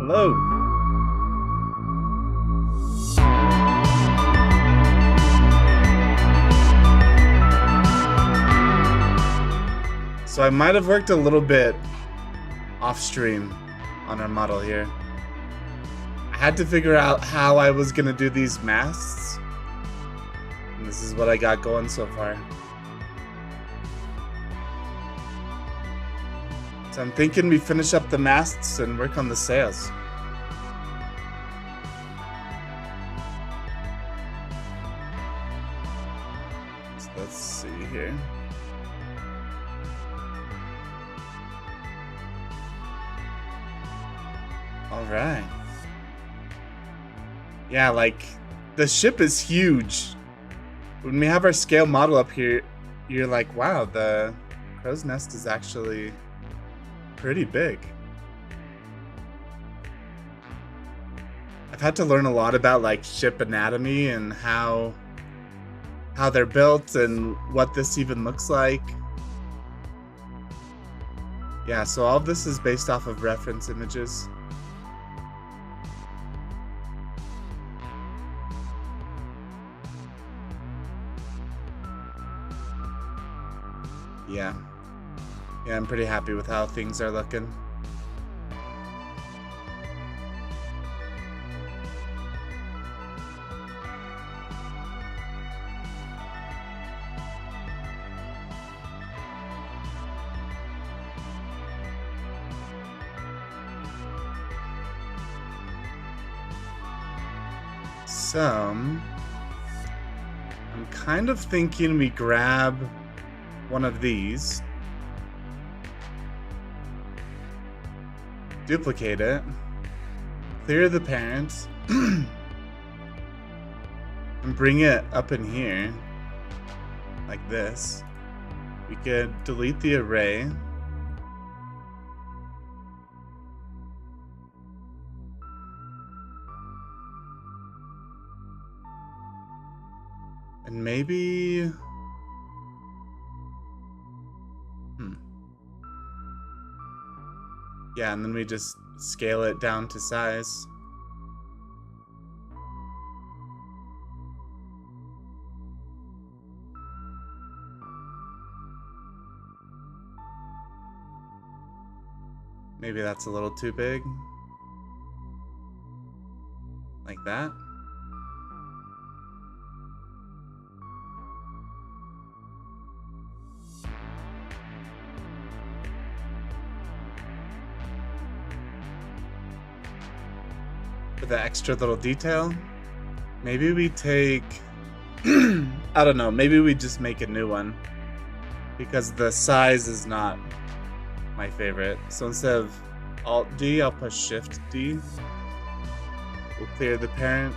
Hello. So I might have worked a little bit off stream on our model here. I had to figure out how I was gonna do these masts. And this is what I got going so far. So I'm thinking we finish up the masts and work on the sails. So let's see here. All right. Yeah, like the ship is huge. When we have our scale model up here, you're like, wow, the crow's nest is actually pretty big. I've had to learn a lot about like ship anatomy and how they're built and what this even looks like. Yeah, so all of this is based off of reference images. Yeah, I'm pretty happy with how things are looking. So, I'm kind of thinking we grab one of these, duplicate it, clear the parent, and bring it up in here, like this. We could delete the array. And maybe... Yeah, and then we just scale it down to size. Maybe that's a little too big. Like that. For the extra little detail, maybe we take, I don't know, maybe we just make a new one because the size is not my favorite. So instead of Alt D, I'll push Shift D. We'll clear the parent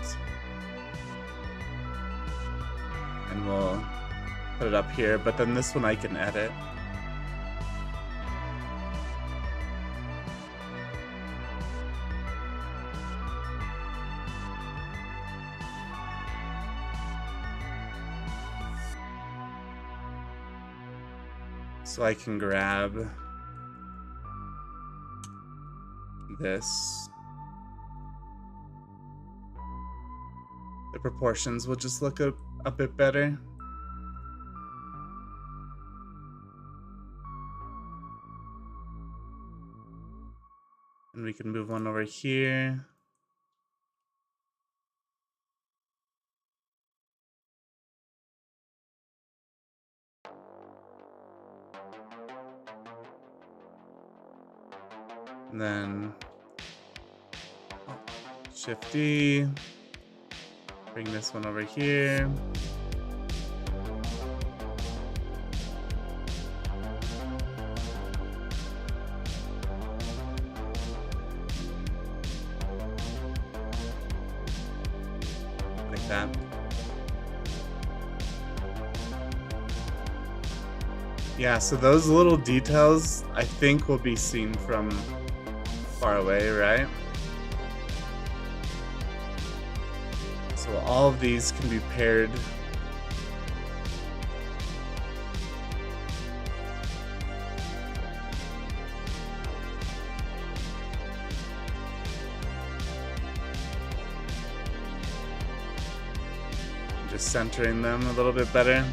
and we'll put it up here, but then this one I can edit. So I can grab this. The proportions will just look a bit better. And we can move one over here. And then Shift D, bring this one over here. Like that. Yeah, so those little details I think will be seen from far away, right? So all of these can be paired. I'm just centering them a little bit better.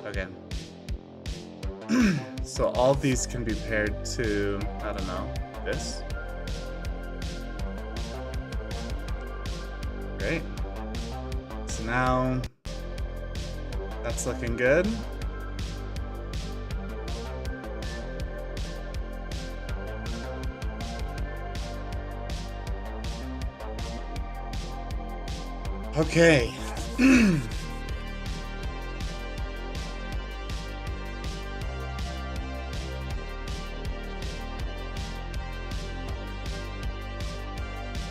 Okay. So all these can be paired to, I don't know, this. Great. So now that's looking good. Okay.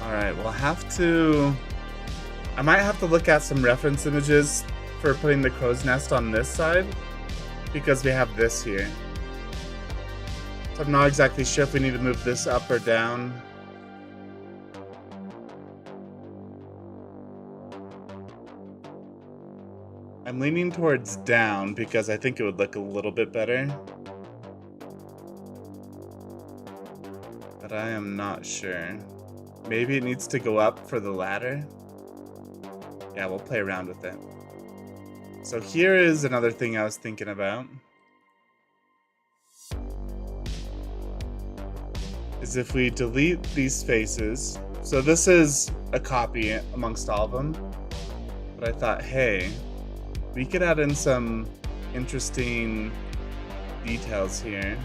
Alright, we'll have to... I might have to look at some reference images for putting the crow's nest on this side, because we have this here. So I'm not exactly sure if we need to move this up or down. I'm leaning towards down because I think it would look a little bit better. But I am not sure. Maybe it needs to go up for the ladder. Yeah, we'll play around with it. So here is another thing I was thinking about. Is if we delete these faces. So this is a copy amongst all of them. But I thought, hey, we could add in some interesting details here.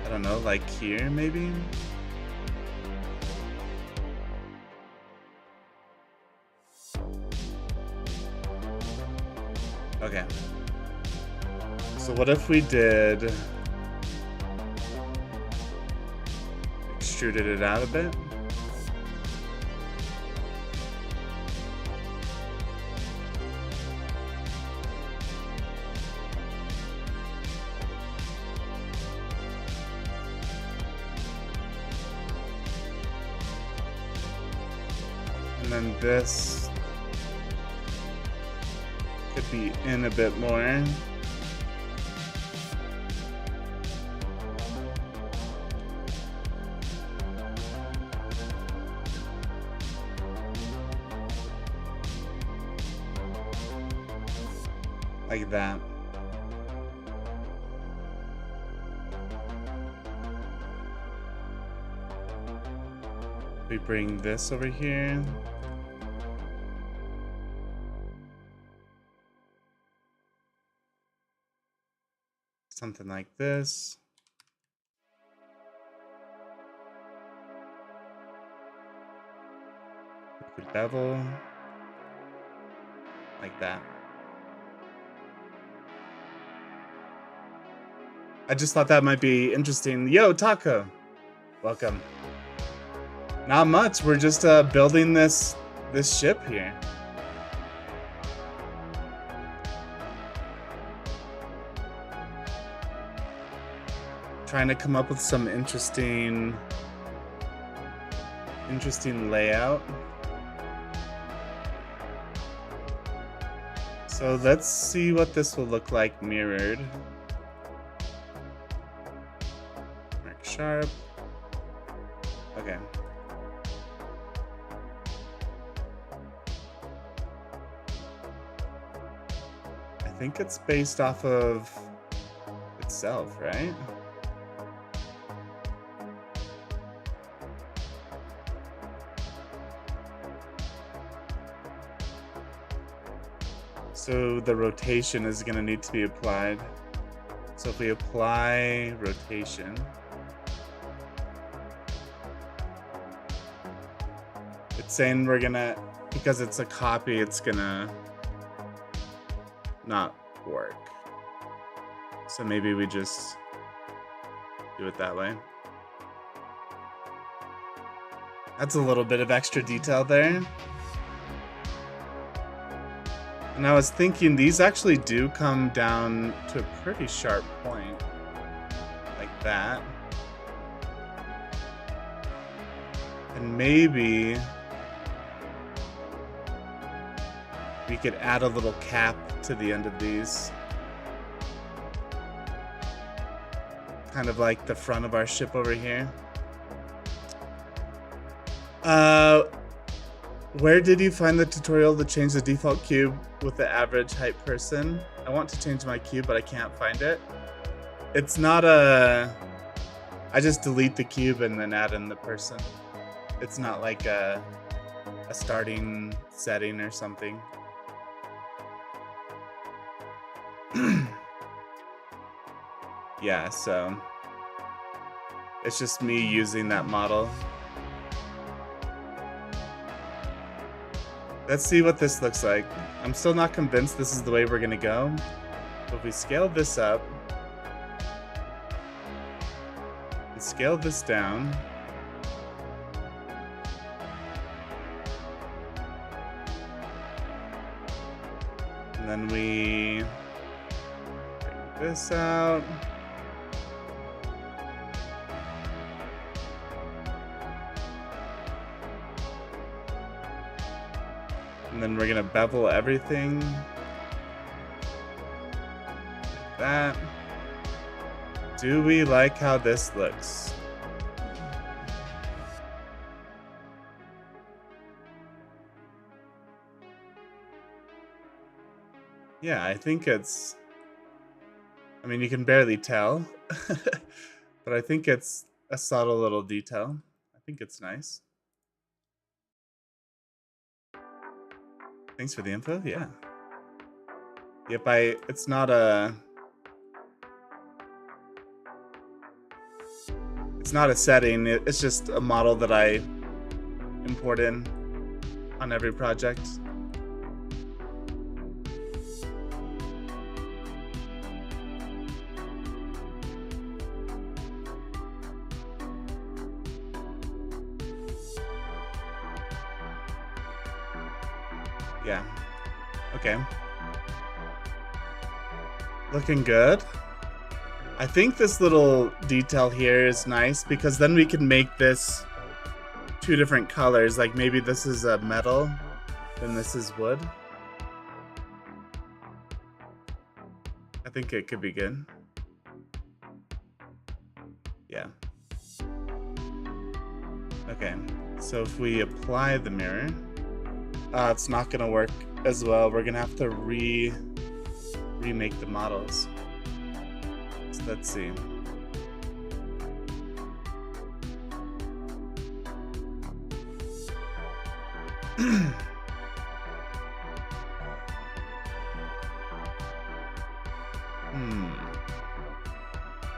I don't know, like here maybe? Okay. So what if we did... extruded it out a bit? And then this could be in a bit more. Like that. We bring this over here. Something like this. We could bevel. Like that. I just thought that might be interesting. Yo, Taco! Welcome. Not much, we're just building this ship here. Trying to come up with some interesting layout. So let's see what this will look like mirrored. Mark sharp. Okay. I think it's based off of itself, right? So the rotation is going to need to be applied. So if we apply rotation, it's saying we're gonna, because it's a copy, it's gonna not work. So maybe we just do it that way. That's a little bit of extra detail there. And I was thinking these actually do come down to a pretty sharp point. Like that. And maybe we could add a little cap to the end of these. Kind of like the front of our ship over here. Where did you find the tutorial to change the default cube with the average height person? I want to change my cube, but I can't find it. It's not a... I just delete the cube and then add in the person. It's not like a starting setting or something. Yeah, so it's just me using that model. Let's see what this looks like. I'm still not convinced this is the way we're gonna go. But if we scale this up and scale this down, and then we bring this out. And then we're gonna bevel everything like that. Do we like how this looks? Yeah, I think it's... I mean, you can barely tell, but I think it's a subtle little detail. I think it's nice. Thanks for the info. Yeah. Yep, it's not a... It's not a setting. It's just a model that I import in on every project. Yeah. Okay. Looking good. I think this little detail here is nice because then we can make this two different colors. Like maybe this is a metal, then this is wood. I think it could be good. Yeah. Okay. So if we apply the mirror, it's not gonna work as well. We're gonna have to remake the models. So let's see.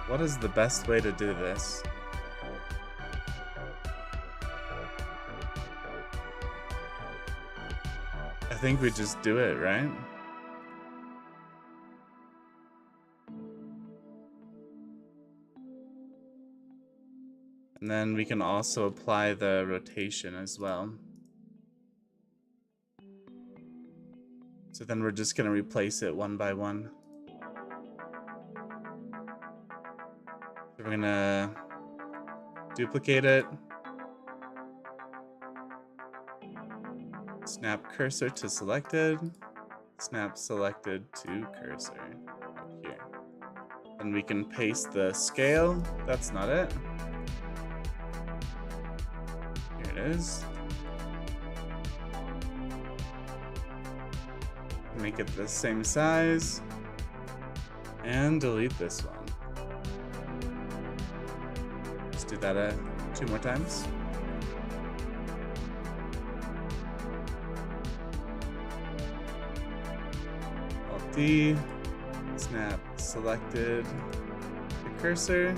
What is the best way to do this? I think we just do it, right? And then we can also apply the rotation as well. So then we're just gonna replace it one by one. So we're gonna duplicate it. Snap cursor to selected. Snap selected to cursor up here. And we can paste the scale. That's not it. Here it is. Make it the same size. And delete this one. Let's do that 2 more times. Alt-D, snap selected the cursor,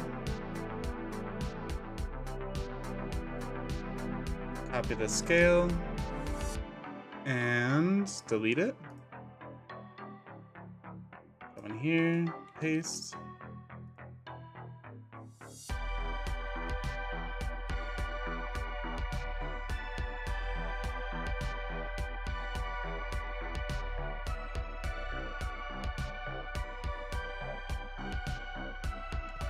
copy the scale, and delete it. Go in here, paste.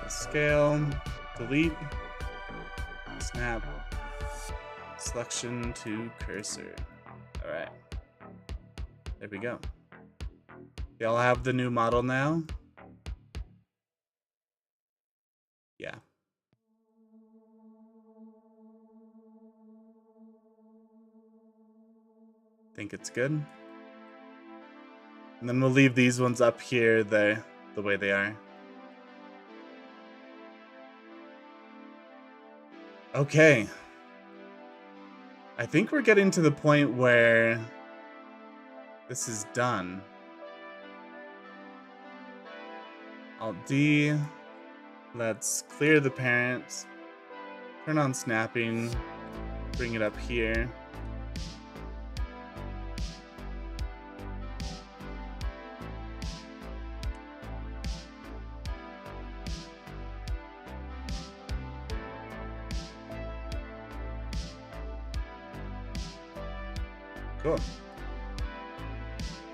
Scale, delete, snap, selection to cursor. All right, there we go. Y'all have the new model now? Yeah. think it's good. And then we'll leave these ones up here the way they are. Okay. I think we're getting to the point where this is done. Alt D. Let's clear the parents. Turn on snapping. Bring it up here. Cool.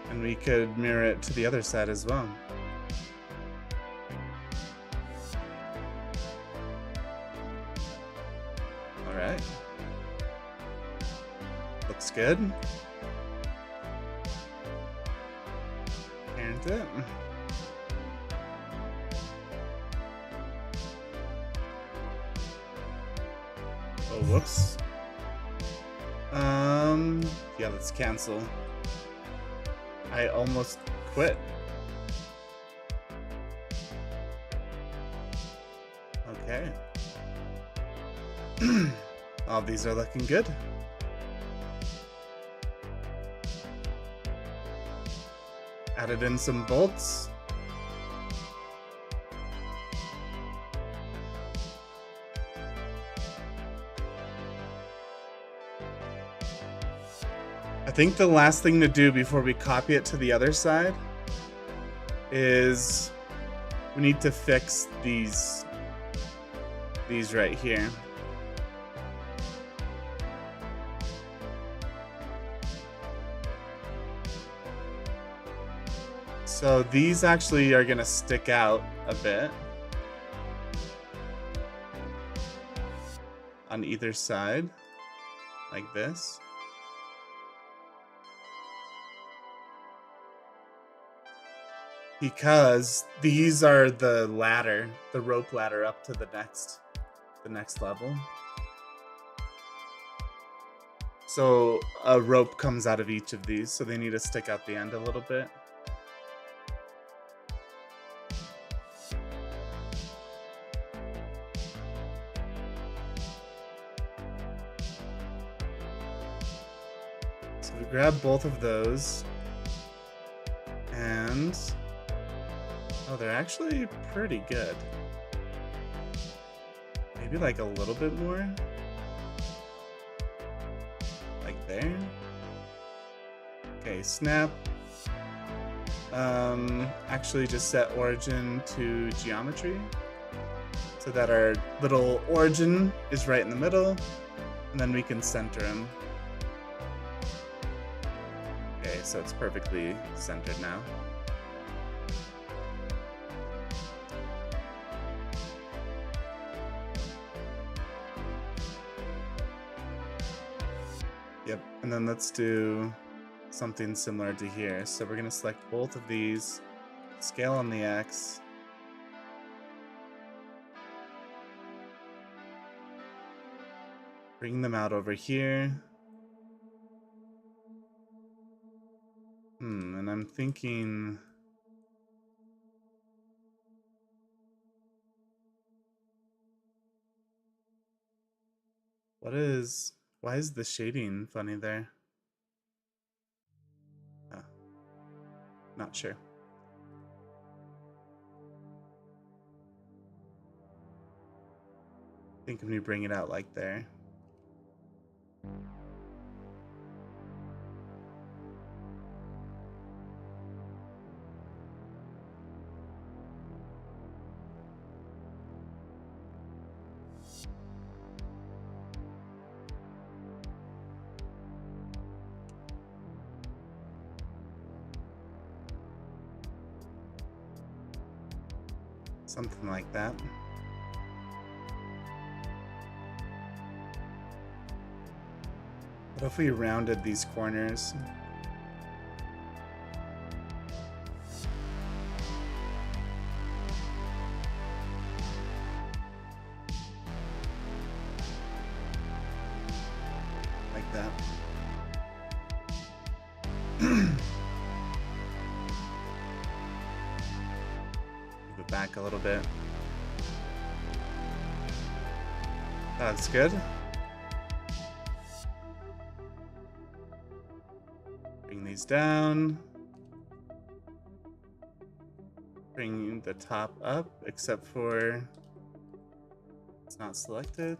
And we could mirror it to the other side as well. All right. Looks good. Parent it. Oh, whoops. Yeah, let's cancel. I almost quit. Okay. All these are looking good. Added in some bolts. I think the last thing to do before we copy it to the other side is we need to fix these right here. So these actually are going to stick out a bit on either side, like this. Because these are the ladder, the rope ladder up to the next level. So a rope comes out of each of these, so they need to stick out the end a little bit. So we grab both of those, and oh, they're actually pretty good. Maybe like a little bit more. Like there. Okay, snap. Actually just set origin to geometry so that our little origin is right in the middle, and then we can center him. Okay, so it's perfectly centered now. Yep, and then let's do something similar to here. So we're going to select both of these, scale on the X, bring them out over here. And I'm thinking, why is the shading funny there? Oh, not sure. I think when you bring it out like there. Something like that. What if we rounded these corners? Like that. it back a little bit. That's good. Bring these down. Bring the top up, except for it's not selected.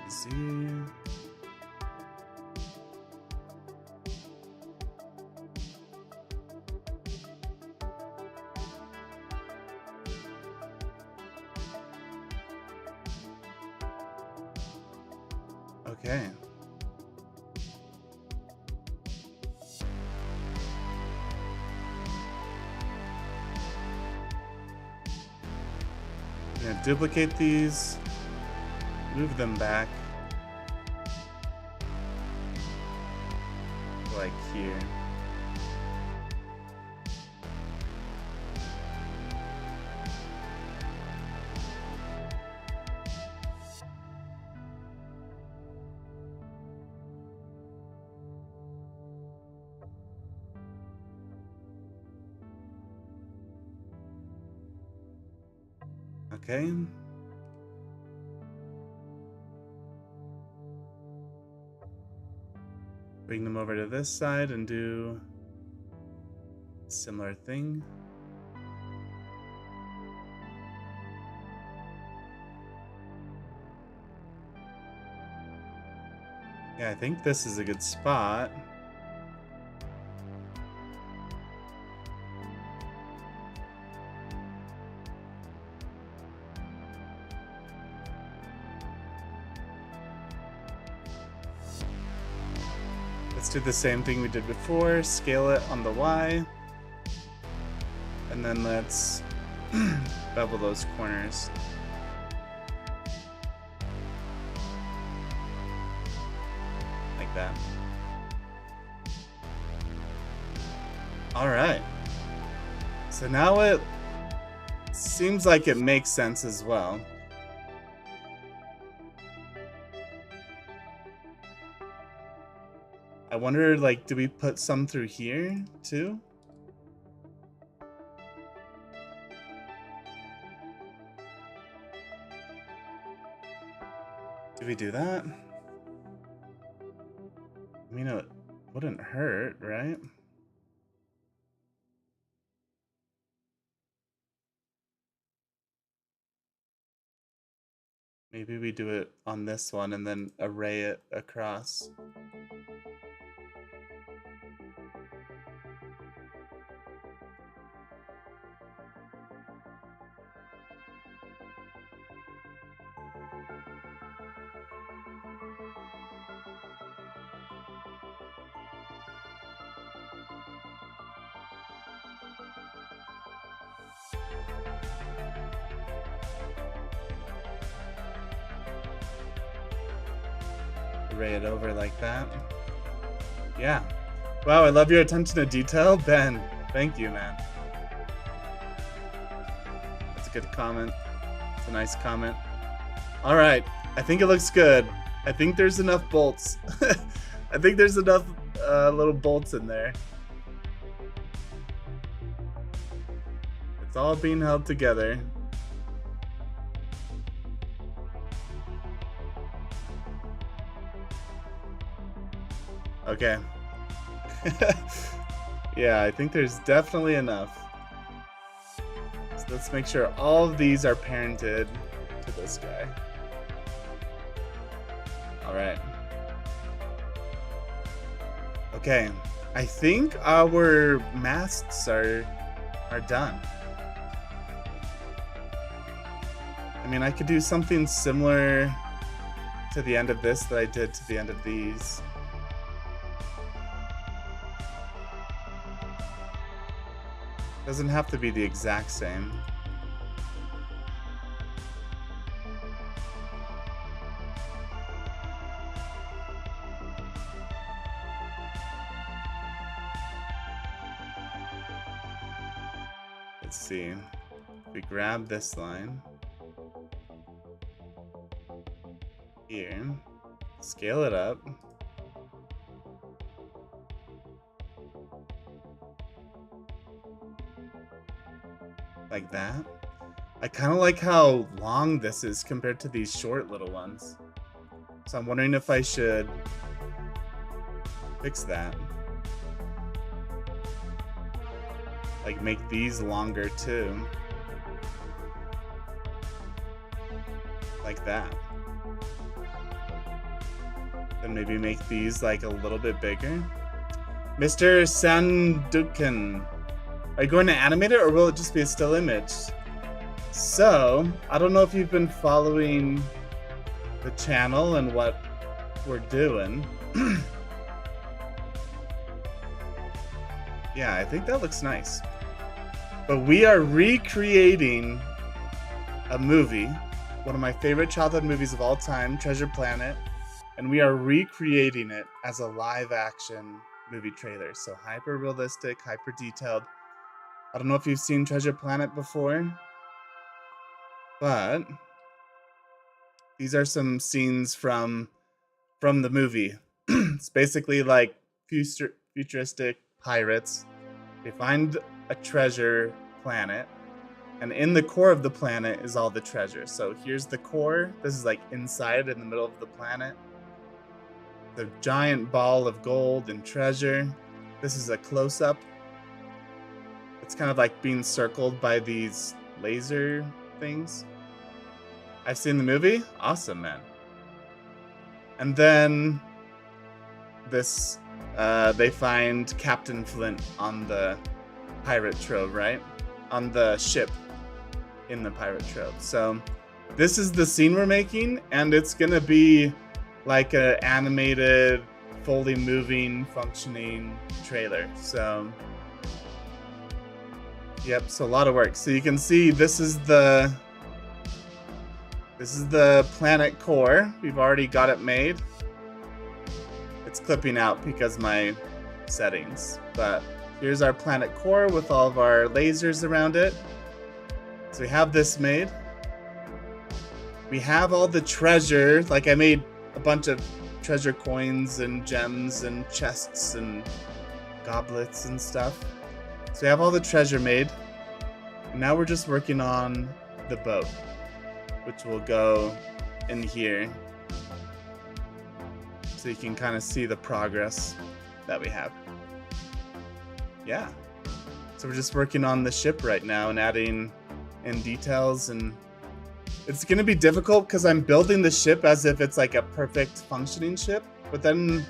See. Okay. I'm gonna duplicate these, move them back, like here. Okay. Bring them over to this side and do a similar thing. Yeah, I think this is a good spot. Let's do the same thing we did before, scale it on the Y, and then let's bevel those corners. Like that. All right. So now it seems like it makes sense as well. I wonder, like, do we put some through here, too? Do we do that? I mean, it wouldn't hurt, right? Maybe we do it on this one and then array it across. Array it over like that. Yeah. Wow, I love your attention to detail, Ben. Thank you, man. That's a good comment. It's a nice comment. All right, I think it looks good. I think there's enough bolts. I think there's enough little bolts in there. It's all being held together. Okay. Yeah, I think there's definitely enough. So let's make sure all of these are parented to this guy. All right. Okay, I think our masts are done. I mean, I could do something similar to the end of this that I did to the end of these. Doesn't have to be the exact same. Let's see. We grab this line here, scale it up. Like that. I kind of like how long this is compared to these short little ones. So I'm wondering if I should fix that. Like make these longer too. Like that. Then maybe make these like a little bit bigger. Mr. Sandukan, are you going to animate it or will it just be a still image? So, I don't know if you've been following the channel and what we're doing. Yeah, I think that looks nice. But we are recreating a movie, one of my favorite childhood movies of all time, Treasure Planet, and we are recreating it as a live action movie trailer. So hyper realistic, hyper detailed. I don't know if you've seen Treasure Planet before, but these are some scenes from the movie. It's basically like futuristic pirates. They find a treasure planet, and in the core of the planet is all the treasure. So here's the core. This is like inside in the middle of the planet. The giant ball of gold and treasure. This is a close-up. It's kind of like being circled by these laser things. I've seen the movie. Awesome, man. And then this, they find Captain Flint on the pirate trove, right? On the ship in the pirate trove. So this is the scene we're making, and it's gonna be like an animated, fully moving, functioning trailer. So yep, so a lot of work. So you can see this is the planet core. We've already got it made. It's clipping out because my settings. But here's our planet core with all of our lasers around it. So we have this made. We have all the treasure. Like I made a bunch of treasure coins and gems and chests and goblets and stuff. So we have all the treasure made. And now we're just working on the boat, which will go in here. So you can kind of see the progress that we have. Yeah. So we're just working on the ship right now and adding in details, and it's going to be difficult because I'm building the ship as if it's like a perfect functioning ship, but then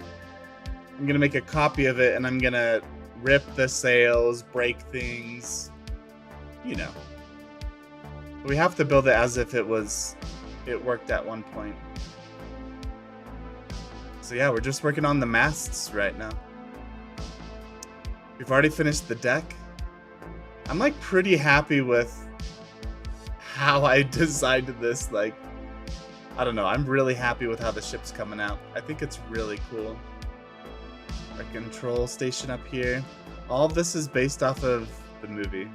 I'm going to make a copy of it and I'm going to rip the sails, break things, you know. We have to build it as if it worked at one point. So yeah, we're just working on the masts right now. We've already finished the deck. I'm like pretty happy with how I designed this. Like, I don't know, I'm really happy with how the ship's coming out. I think it's really cool. Our control station up here. All of this is based off of the movie.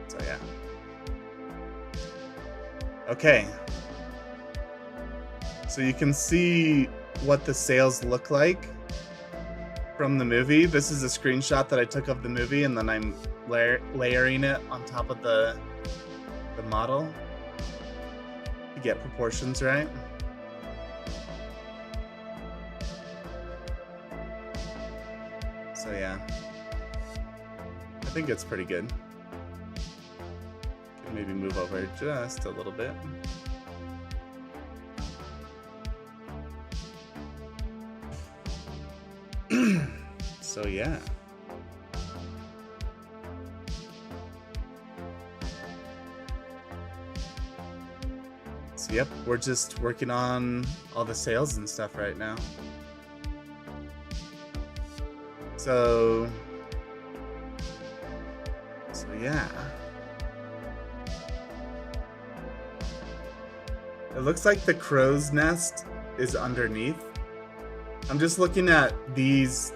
So yeah. Okay. So you can see what the sails look like from the movie. This is a screenshot that I took of the movie, and then I'm layering it on top of the model to get proportions right. So yeah, I think it's pretty good. Can maybe move over just a little bit. So yeah. So yep, we're just working on all the sails and stuff right now. So yeah. It looks like the crow's nest is underneath. I'm just looking at these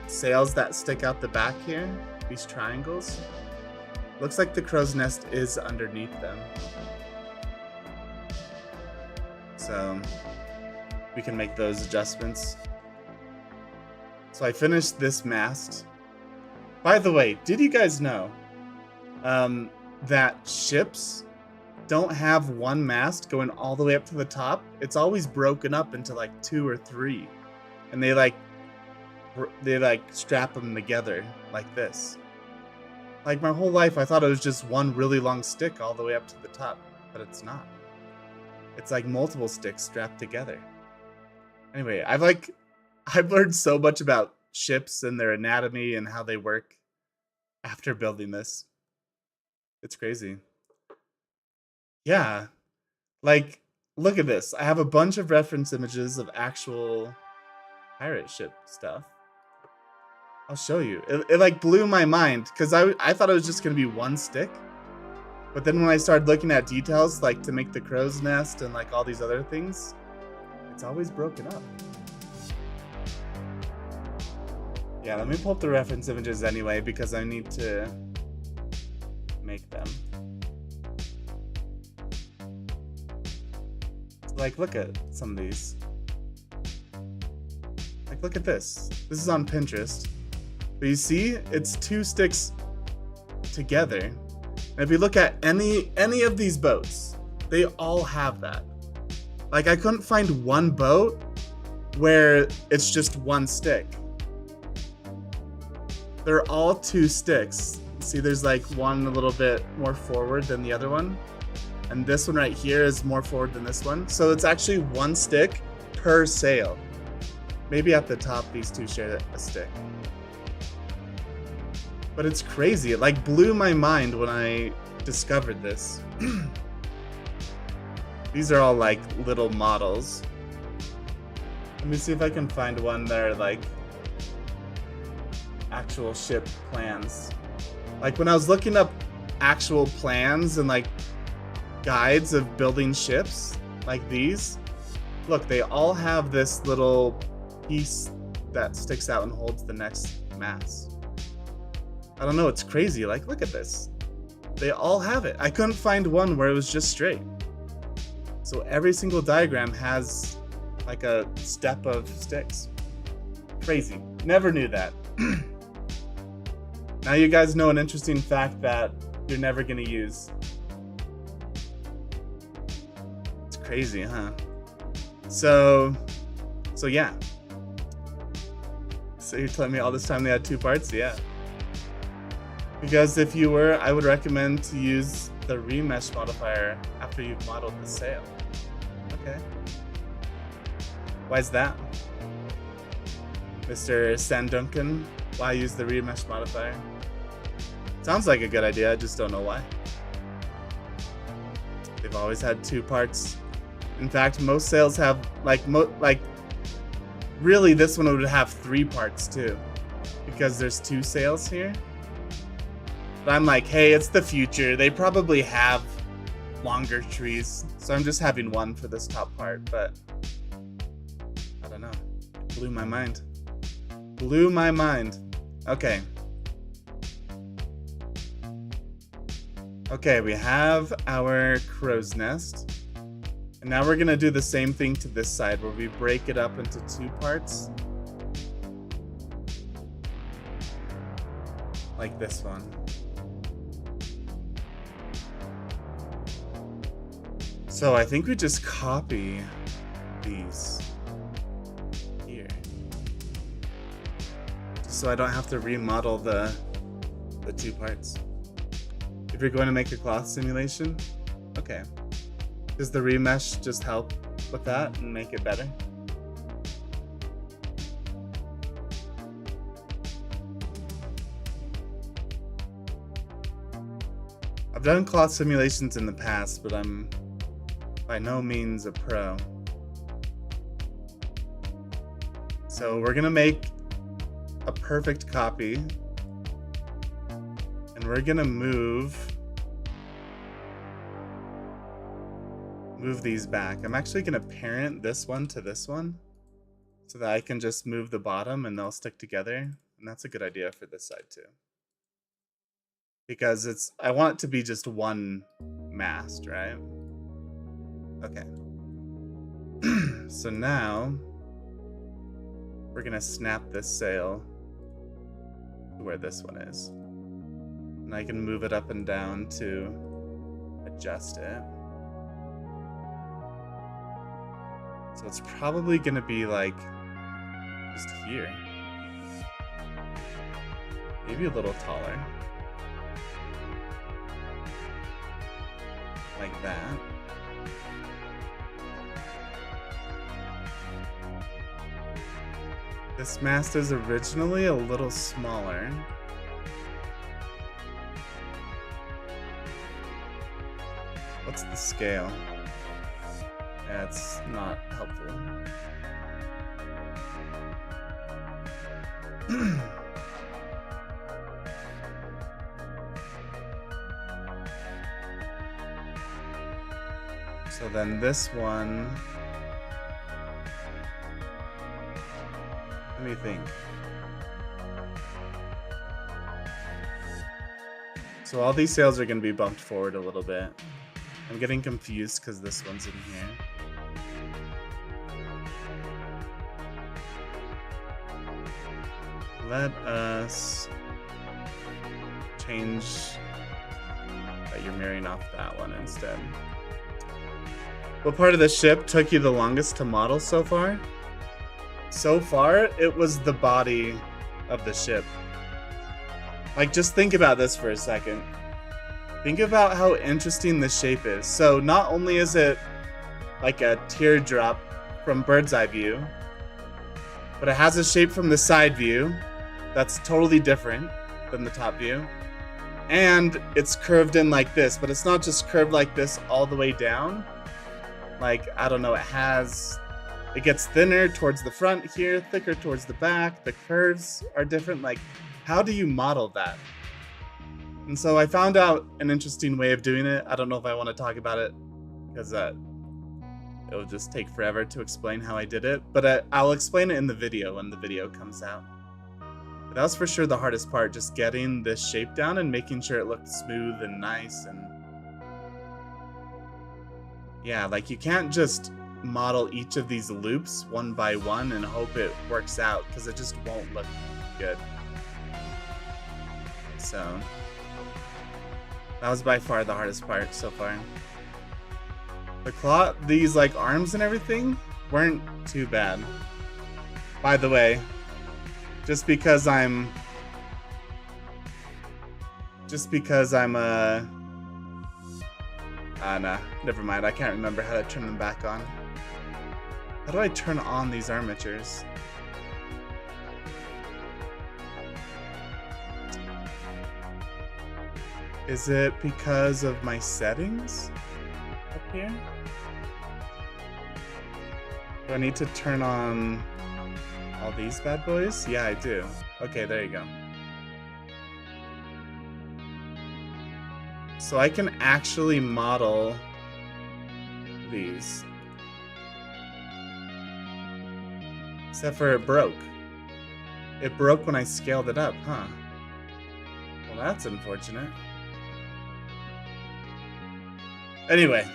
sails that stick out the back here, these triangles. Looks like the crow's nest is underneath them. So we can make those adjustments. So I finished this mast. By the way, did you guys know that ships don't have one mast going all the way up to the top? It's always broken up into like 2 or 3, and they like strap them together like this. Like my whole life I thought it was just one really long stick all the way up to the top, but it's not. It's like multiple sticks strapped together. Anyway, I've learned so much about ships and their anatomy and how they work after building this. It's crazy. Yeah. Like, look at this. I have a bunch of reference images of actual pirate ship stuff. I'll show you. It like blew my mind because I thought it was just going to be one stick. But then when I started looking at details, like to make the crow's nest and like all these other things, it's always broken up. Yeah, let me pull up the reference images anyway because I need to make them. Like, look at some of these. Like, look at this. This is on Pinterest. But you see, it's 2 sticks together. And if you look at any of these boats, they all have that. Like, I couldn't find one boat where it's just one stick. They're all 2 sticks. See, there's like one a little bit more forward than the other one. And this one right here is more forward than this one. So it's actually 1 stick per sail. Maybe at the top, these 2 share a stick. But it's crazy. It like blew my mind when I discovered this. These are all like little models. Let me see if I can find one that are like actual ship plans. Like when I was looking up actual plans and like guides of building ships like these, look, they all have this little piece that sticks out and holds the next mast. I don't know, it's crazy. Like, look at this. They all have it. I couldn't find one where it was just straight. So every single diagram has like a step of sticks. Crazy. Never knew that. Now you guys know an interesting fact that you're never gonna use. It's crazy, huh? So yeah. So you're telling me all this time they had 2 parts? Yeah. Because if you were, I would recommend to use the remesh modifier after you've modeled the sail. Okay. Why is that? Mr. Sanduncan, why use the remesh modifier? Sounds like a good idea, I just don't know why. They've always had 2 parts. In fact, most sails have, really this one would have 3 parts too. Because there's 2 sails here. But I'm like, hey, it's the future. They probably have longer trees. So I'm just having 1 for this top part, but I don't know. It blew my mind. Blew my mind. Okay. Okay, we have our crow's nest. And now we're gonna do the same thing to this side where we break it up into 2 parts. Like this one. So I think we just copy these here. Just so I don't have to remodel the 2 parts. If you're going to make a cloth simulation, okay. Does the remesh just help with that and make it better? I've done cloth simulations in the past, but I'm by no means a pro. So we're gonna make a perfect copy, and we're gonna move these back. I'm actually gonna parent this one to this one so that I can just move the bottom and they'll stick together, and that's a good idea for this side too. Because I want it to be just one mast, right? Okay. So now we're gonna snap this sail to where this one is. And I can move it up and down to adjust it. So it's probably gonna be like just here. Maybe a little taller. Like that. This mast is originally a little smaller. What's the scale? Yeah, it's not helpful. So then this one, let me think. So all these sails are going to be bumped forward a little bit. I'm getting confused because this one's in here. Let us change that you're mirroring off that one instead. What part of the ship took you the longest to model so far? So far, it was the body of the ship. Like, just think about this for a second. Think about how interesting the shape is. So not only is it like a teardrop from bird's eye view, but it has a shape from the side view that's totally different than the top view. And it's curved in like this, but it's not just curved like this all the way down. Like, I don't know, it gets thinner towards the front here, thicker towards the back. The curves are different. Like, how do you model that? And so I found out an interesting way of doing it. I don't know if I want to talk about it because it'll just take forever to explain how I did it. But I'll explain it in the video when the video comes out. But that was for sure the hardest part, just getting this shape down and making sure it looked smooth and nice. And yeah, like you can't just model each of these loops one by one and hope it works out because it just won't look good. So that was by far the hardest part so far. The claw, these like arms and everything weren't too bad. By the way, just because I'm nah, never mind. I can't remember how to turn them back on. How do I turn on these armatures? Is it because of my settings up here? Do I need to turn on all these bad boys? Yeah, I do. Okay, there you go. So I can actually model these. Except for it broke. It broke when I scaled it up, huh? Well, that's unfortunate. Anyway,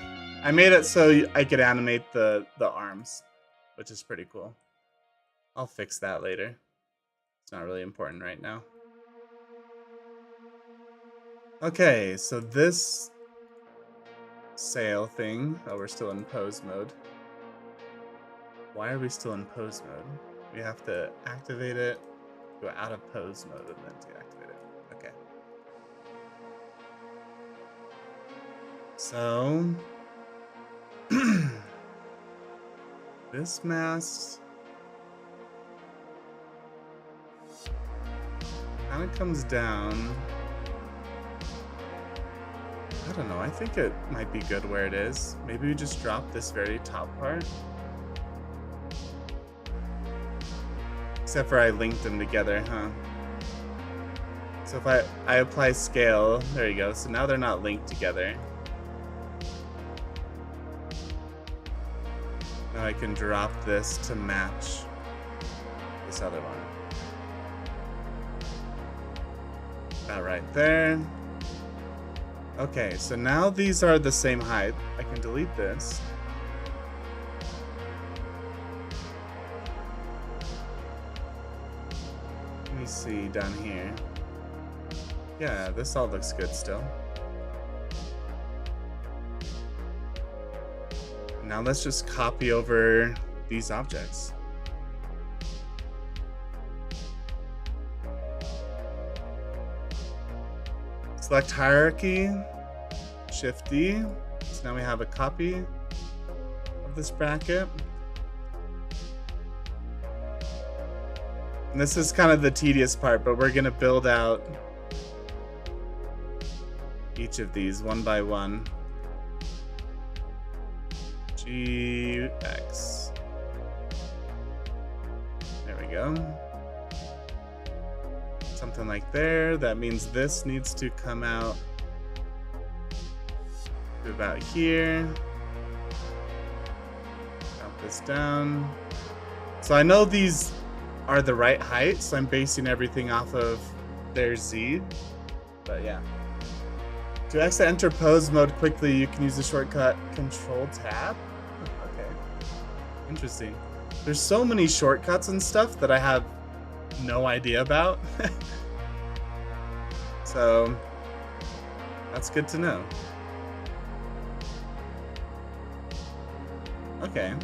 I made it so I could animate the arms, which is pretty cool. I'll fix that later. It's not really important right now. Okay, so this sail thing... Oh, we're still in pose mode. Why are we still in pose mode? We have to activate it, go out of pose mode, and then deactivate it. Okay. So... this mast... kind of comes down... I don't know, I think it might be good where it is. Maybe we just drop this very top part. Except for I linked them together, huh? So if I apply scale, there you go. So now they're not linked together. Now I can drop this to match this other one. About right there. Okay, so now these are the same height. I can delete this. Let me see down here. Yeah, this all looks good still. Now let's just copy over these objects. Select hierarchy, Shift D. So now we have a copy of this bracket. And this is kind of the tedious part, but we're gonna build out each of these one by one. GX. There we go. Something like there. That means this needs to come out to about here. Drop this down. So I know these are the right height, so I'm basing everything off of their Z. But yeah. To exit enter pose mode quickly, you can use the shortcut Control Tab. Okay. Interesting. There's so many shortcuts and stuff that I have no idea about. So that's good to know. Okay.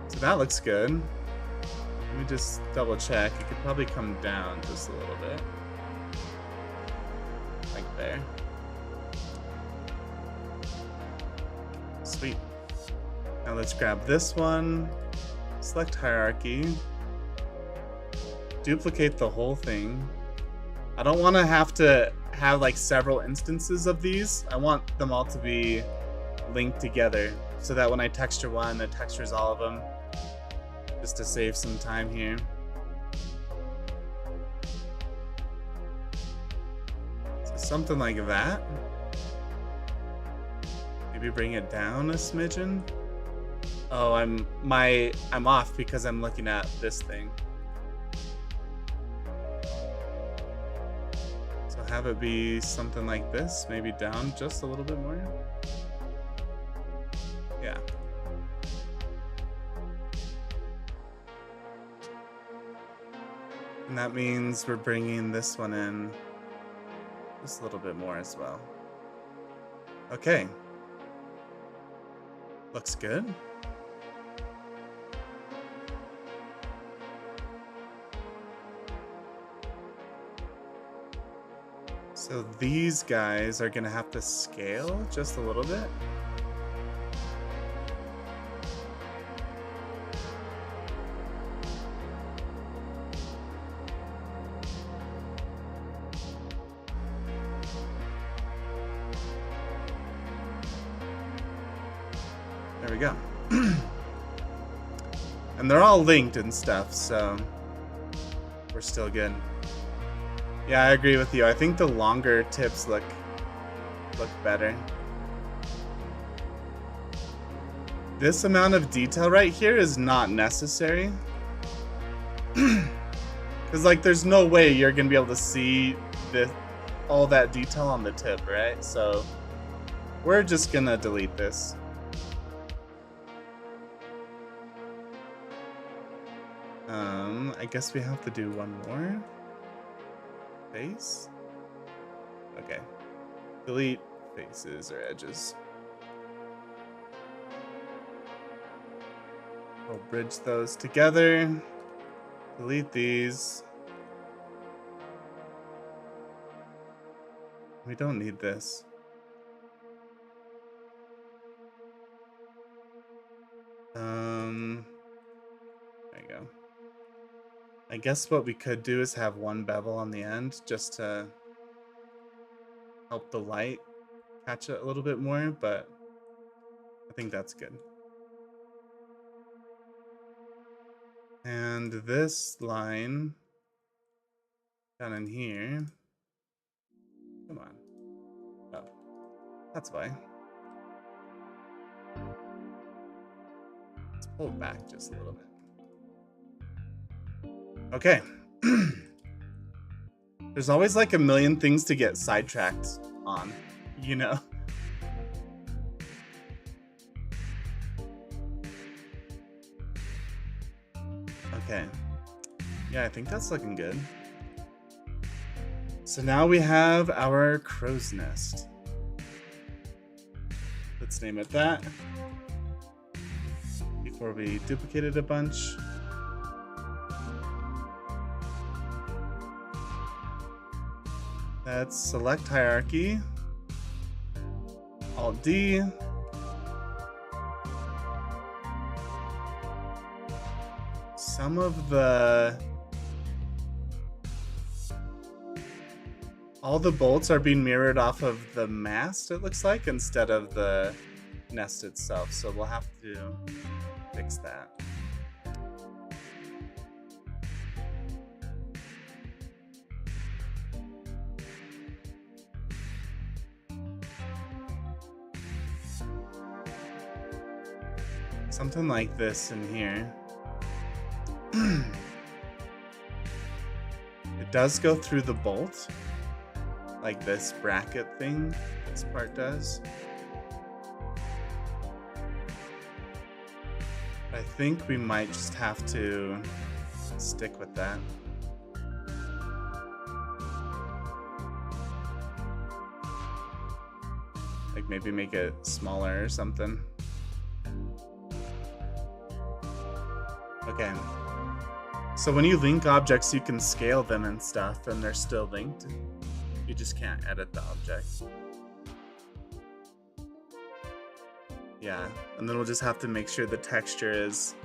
So that looks good. Let me just double check. It could probably come down just a little bit. Like there. Sweet. Now let's grab this one. Select hierarchy. Duplicate the whole thing. I don't want to have like several instances of these. I want them all to be linked together so that when I texture one, it textures all of them. Just to save some time here. So something like that. Maybe bring it down a smidgen. Oh, I'm off because I'm looking at this thing. So have it be something like this, maybe down just a little bit more. Yeah. And that means we're bringing this one in just a little bit more as well. Okay. Looks good. So these guys are gonna have to scale just a little bit. There we go. And they're all linked and stuff, so we're still good. Yeah, I agree with you. I think the longer tips look better. This amount of detail right here is not necessary. Because like there's no way you're gonna be able to see all that detail on the tip, right? So we're just gonna delete this. I guess we have to do one more. Face? Okay. Delete faces or edges. We'll bridge those together. Delete these. We don't need this. There you go. I guess what we could do is have one bevel on the end just to help the light catch it a little bit more, but I think that's good. And this line down in here, come on. Oh, that's why. Let's pull it back just a little bit. Okay. There's always like a million things to get sidetracked on. you know? Okay. Yeah, I think that's looking good. So now we have our crow's nest. Let's name it that. Before we duplicate it a bunch. Let's select hierarchy. Alt D. Some of all the bolts are being mirrored off of the mast, it looks like, instead of the nest itself. So we'll have to fix that. Something like this in here. It does go through the bolt, like this bracket thing, this part does. I think we might just have to stick with that. Like maybe make it smaller or something. Okay. So when you link objects, you can scale them and stuff, and they're still linked. You just can't edit the object. Yeah, and then we'll just have to make sure the texture is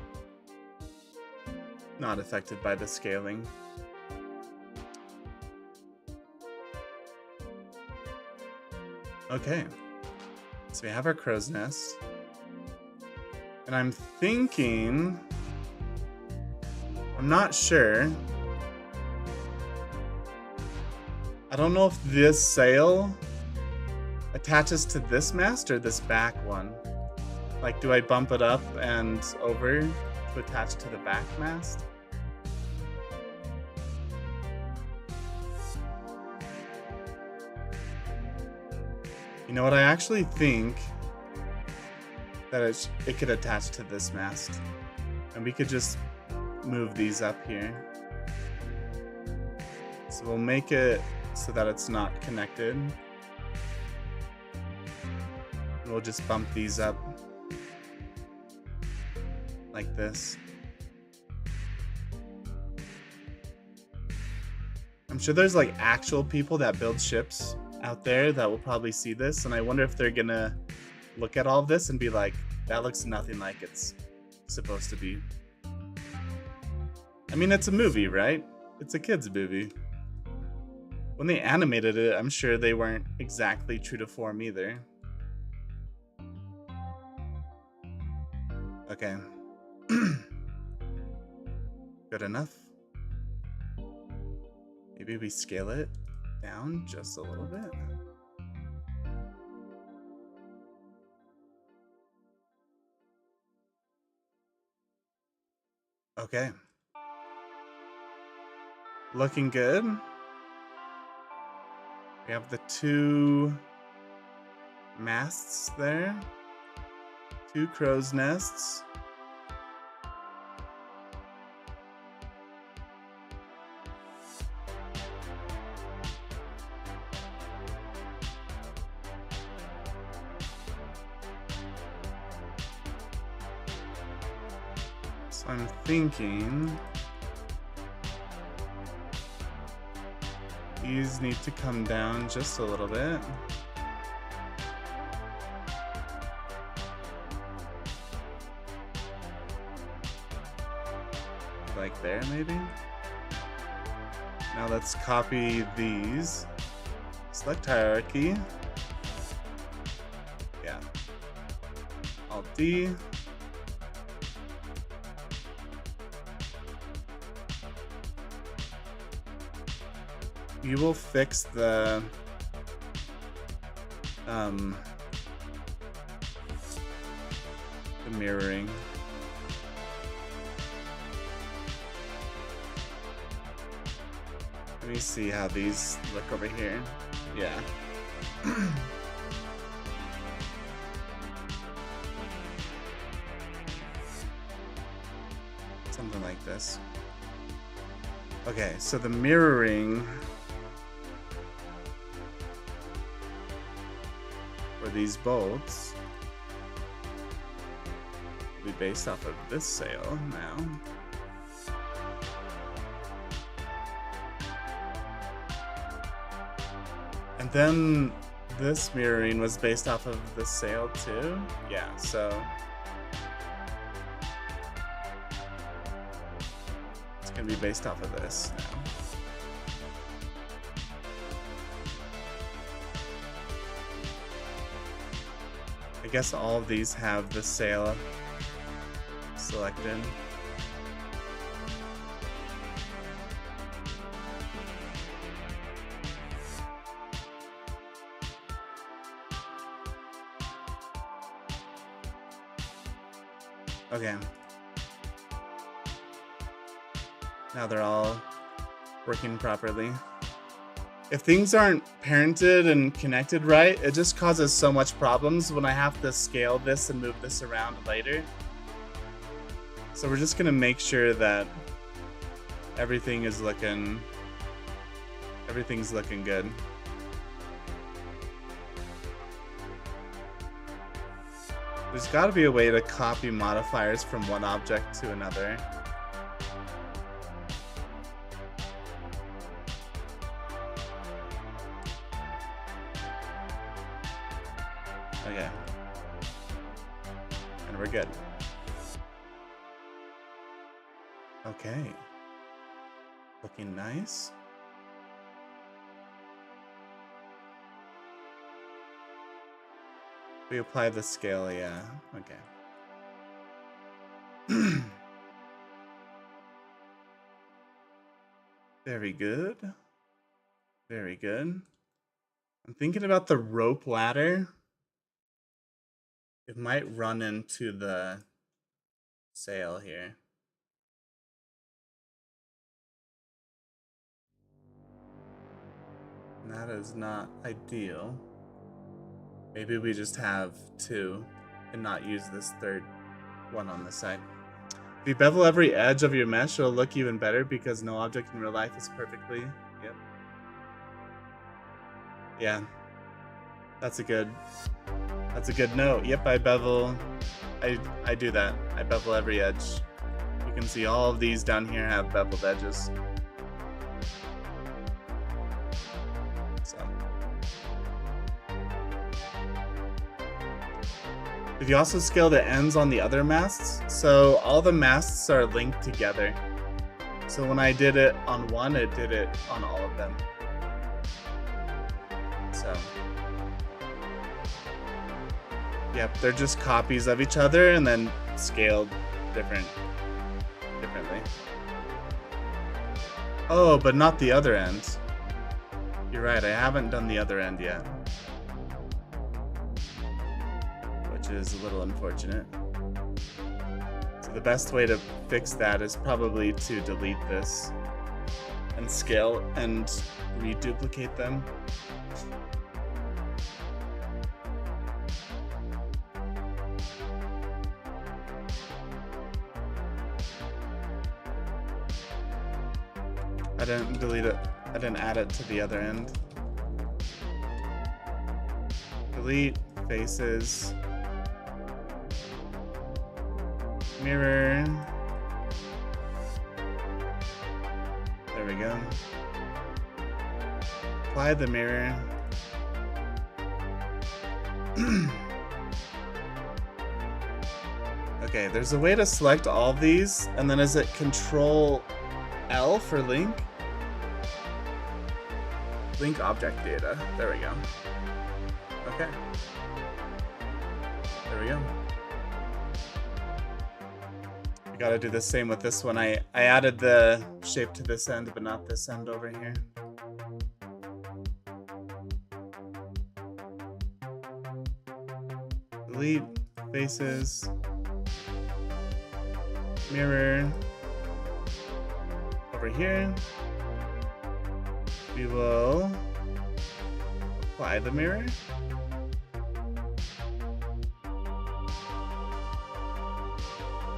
not affected by the scaling. Okay, so we have our crow's nest. And I'm thinking, I'm not sure. I don't know if this sail attaches to this mast or this back one. Like, do I bump it up and over to attach to the back mast? You know what, I actually think that it could attach to this mast. And we could just move these up here. So we'll make it so that it's not connected. And we'll just bump these up like this. I'm sure there's like actual people that build ships out there that will probably see this, and I wonder if they're gonna look at all of this and be like, that looks nothing like it's supposed to be. I mean, it's a movie, right? It's a kid's movie. When they animated it, I'm sure they weren't exactly true to form either. Okay. Good enough. Maybe we scale it down just a little bit. Okay. Looking good. We have the two masts there. Two crow's nests. So I'm thinking these need to come down just a little bit. Like there, maybe? Now let's copy these. Select hierarchy. Yeah. Alt D. You will fix the mirroring. Let me see how these look over here. Yeah. Something like this. Okay, so the mirroring for these bolts will be based off of this sail now. And then this mirroring was based off of the sail too? Yeah, so it's gonna be based off of this now. I guess all of these have the sail selected. Okay. Now they're all working properly. If things aren't parented and connected right, it just causes so much problems when I have to scale this and move this around later. So we're just gonna make sure that everything's looking good. There's got to be a way to copy modifiers from one object to another. Okay. And we're good. Okay. Looking nice. We apply the scale, yeah. Okay. Very good. Very good. I'm thinking about the rope ladder. It might run into the sail here. And that is not ideal. Maybe we just have two and not use this third one on the side. If you bevel every edge of your mesh, it'll look even better because no object in real life is perfectly. Yep. Yeah. That's a good note. Yep, I bevel. I do that. I bevel every edge. You can see all of these down here have beveled edges. Did you also scale the ends on the other masts? So all the masts are linked together. So when I did it on one, it did it on all of them. So, yep, they're just copies of each other and then scaled differently. Oh, but not the other end. You're right, I haven't done the other end yet. Is a little unfortunate. So the best way to fix that is probably to delete this and scale and reduplicate them. I didn't delete it. I didn't add it to the other end. Delete faces. Mirror. There we go. Apply the mirror. Okay, there's a way to select all of these, and then is it Control L for link? Link object data. There we go. Okay. There we go. I gotta do the same with this one. I added the shape to this end, but not this end over here. Delete faces. Mirror. Over here. We will apply the mirror.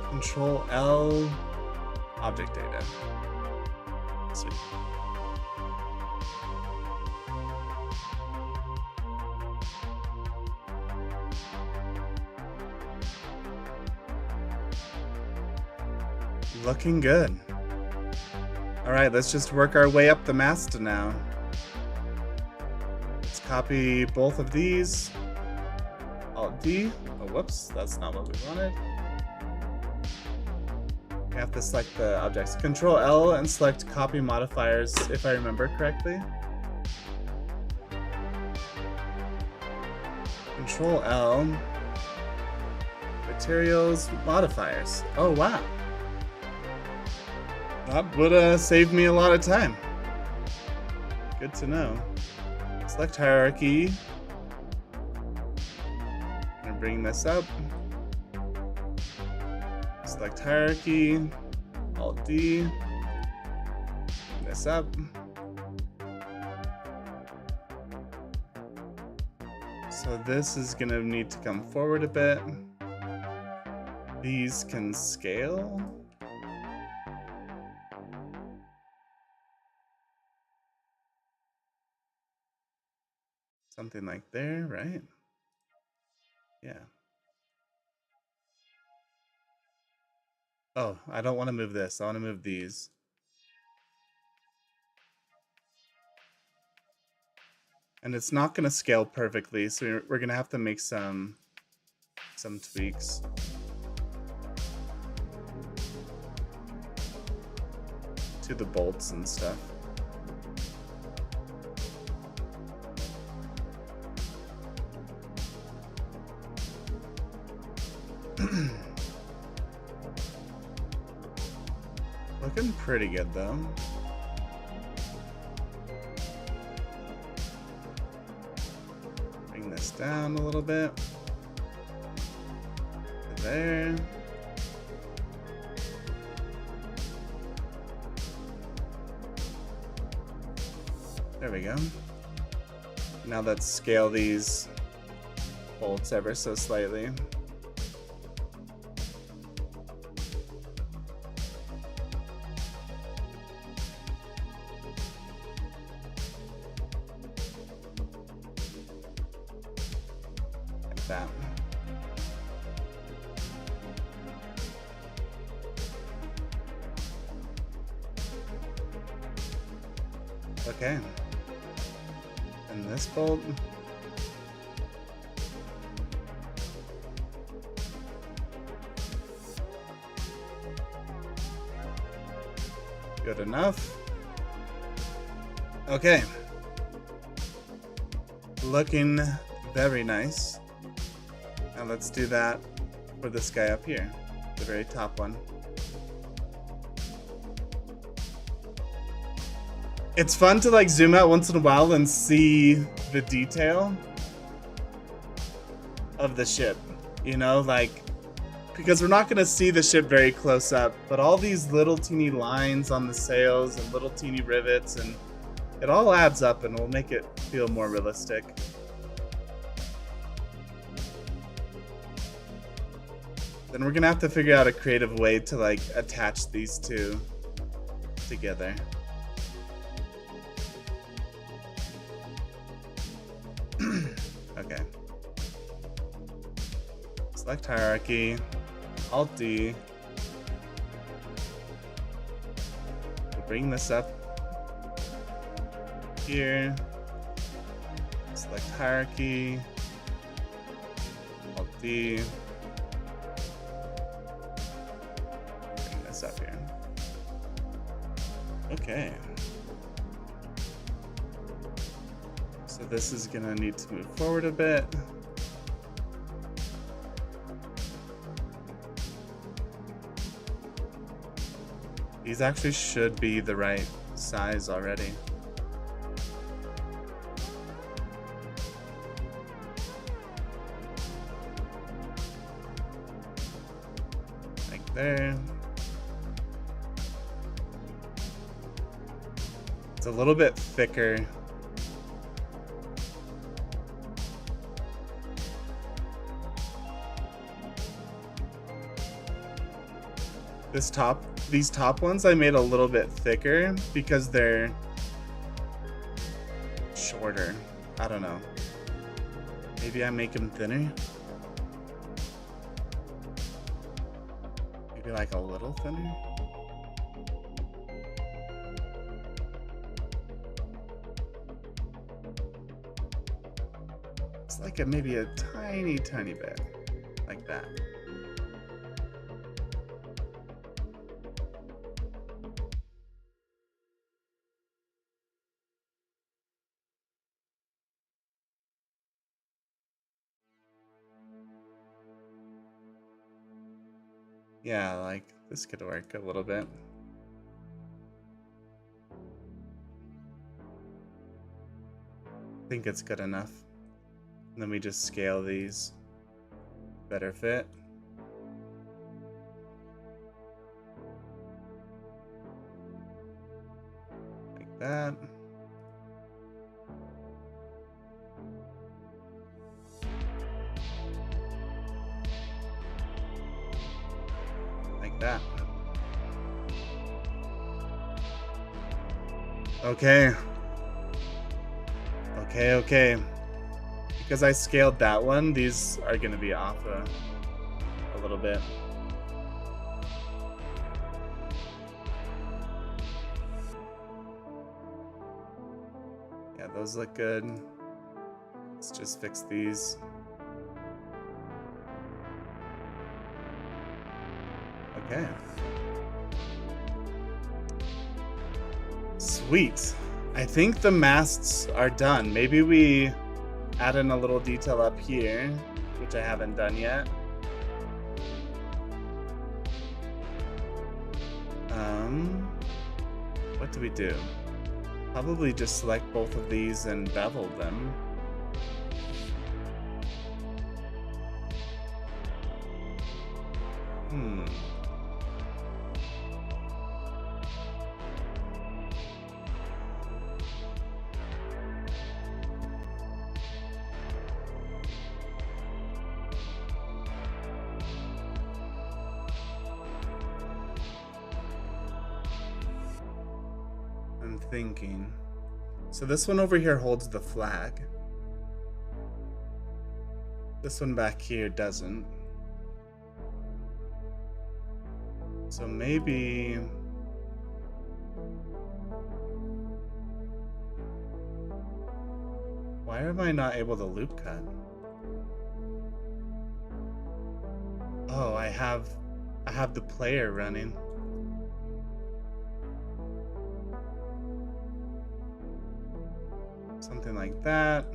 Control L object data. Sweet. Looking good. All right, let's just work our way up the master now. Let's copy both of these. Alt D. Oh, whoops, that's not what we wanted. We have to select the objects. Control L and select copy modifiers, if I remember correctly. Control L. Materials, modifiers. Oh, wow. That would save me a lot of time. Good to know. Select hierarchy. I'm gonna bring this up. Select hierarchy. Alt D. Bring this up. So this is gonna need to come forward a bit. These can scale. Something like there, right? Yeah. Oh, I don't want to move this. I want to move these. And it's not going to scale perfectly, so we're going to have to make some tweaks. To the bolts and stuff. Looking pretty good though. Bring this down a little bit. There. There we go. Now let's scale these bolts ever so slightly. That. Okay. And this bolt. Good enough. Okay. Looking very nice. Now let's do that for this guy up here, the very top one. It's fun to like zoom out once in a while and see the detail of the ship, you know, like, because we're not going to see the ship very close up, but all these little teeny lines on the sails and little teeny rivets, and it all adds up and will make it feel more realistic. Then we're gonna have to figure out a creative way to like attach these two together. Okay. Select hierarchy, Alt D. We'll bring this up here. Select hierarchy, Alt D. Up here. Okay. So this is gonna need to move forward a bit. These actually should be the right size already. Like there. It's a little bit thicker. these top ones I made a little bit thicker because they're shorter. I don't know. Maybe I make them thinner. Maybe like a little thinner. It's like maybe a tiny bit, like that. Yeah, like this could work a little bit. I think it's good enough. And then we just scale these. Better fit. Like that. Like that. Okay. Okay. Because I scaled that one, these are going to be off a little bit. Yeah, those look good. Let's just fix these. Okay. Sweet. I think the masts are done. Maybe we add in a little detail up here, which I haven't done yet. What do we do? Probably just select both of these and bevel them. Thinking. So this one over here holds the flag. This one back here doesn't. So maybe... Why am I not able to loop cut? Oh, I have the player running. Something like that.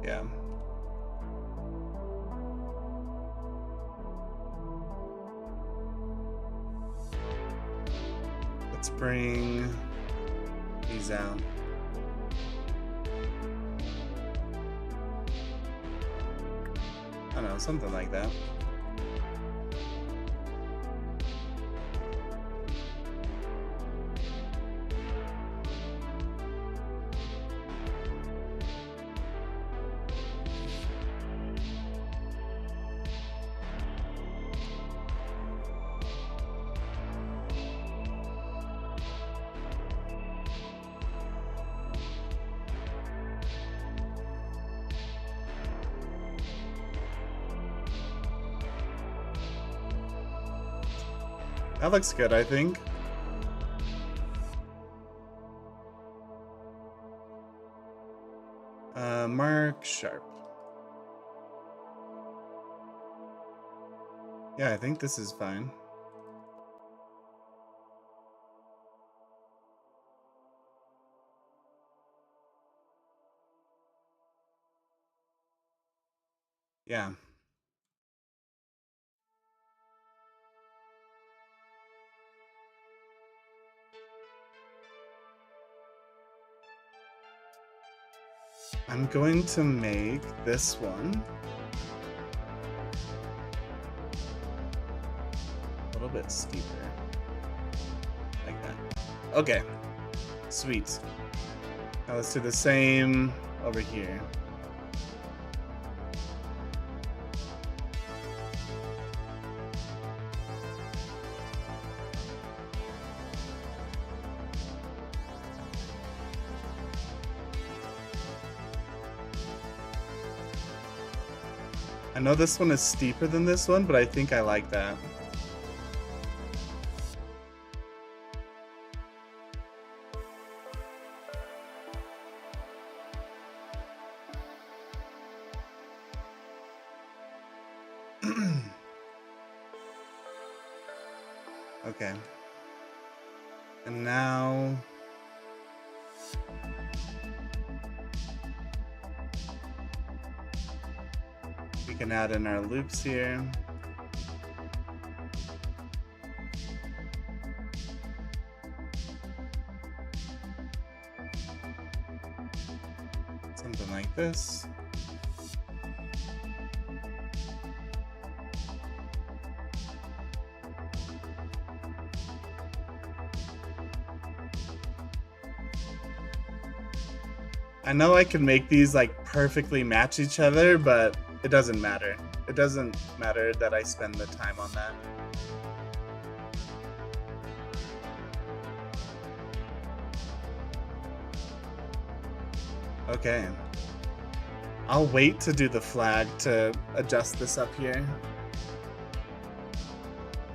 Yeah. Let's bring these out. I don't know, something like that. That looks good, I think. Mark Sharp. Yeah, I think this is fine. Yeah. I'm going to make this one little bit steeper. Like that. Okay. Sweet. Now let's do the same over here. I know this one is steeper than this one, but I think I like that. Okay. And now we can add in our loops here. Something like this. I know I can make these like perfectly match each other, but it doesn't matter. It doesn't matter that I spend the time on that. Okay. I'll wait to do the flag to adjust this up here.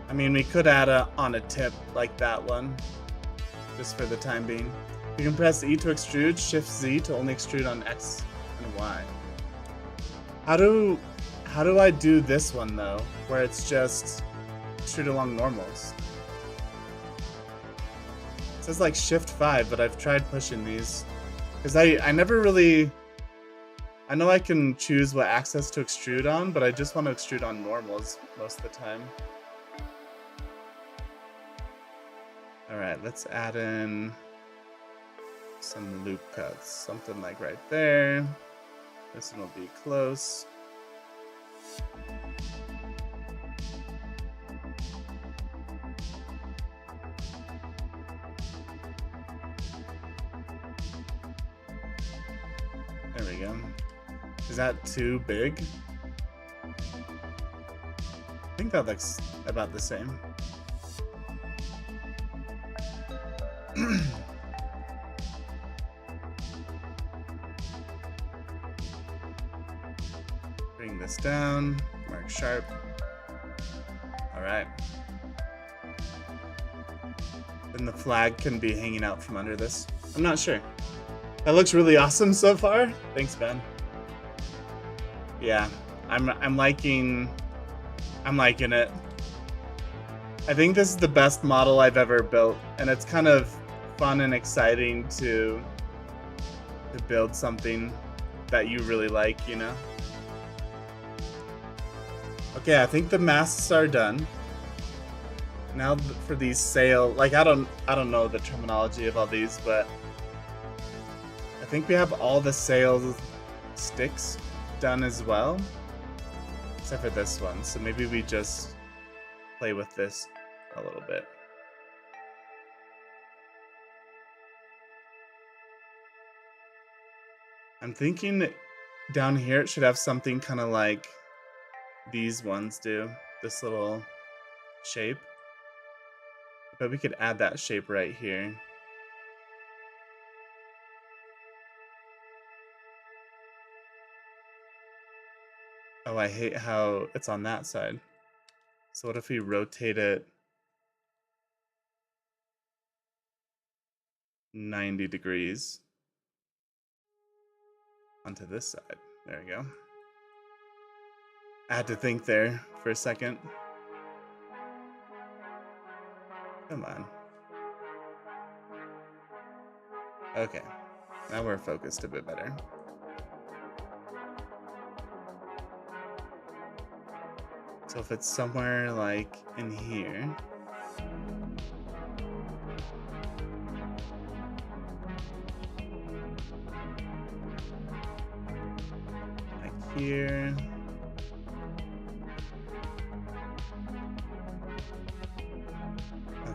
I mean, we could add on a tip like that one, just for the time being. You can press E to extrude, Shift Z to only extrude on X and Y. How do I do this one though, where it's just extrude along normals? It says like Shift 5, but I've tried pushing these. Because I never really... I know I can choose what axis to extrude on, but I just want to extrude on normals most of the time. Alright, let's add in some loop cuts. Something like right there. This one will be close. There we go. Is that too big? I think that looks about the same. Bring this down, mark sharp. All right. Then the flag can be hanging out from under this. I'm not sure. That looks really awesome so far. Thanks, Ben. Yeah, I'm liking it. I think this is the best model I've ever built, and it's kind of fun and exciting to build something that you really like, you know? Okay, I think the masks are done. Now for these sail, like I don't know the terminology of all these, but I think we have all the sail sticks done as well, except for this one. So maybe we just play with this a little bit. I'm thinking down here it should have something kind of like these ones do, this little shape. But we could add that shape right here. Oh, I hate how it's on that side. So what if we rotate it 90 degrees onto this side? There we go. I had to think there for a second. Come on. Okay, now we're focused a bit better. So if it's somewhere like in here, like here,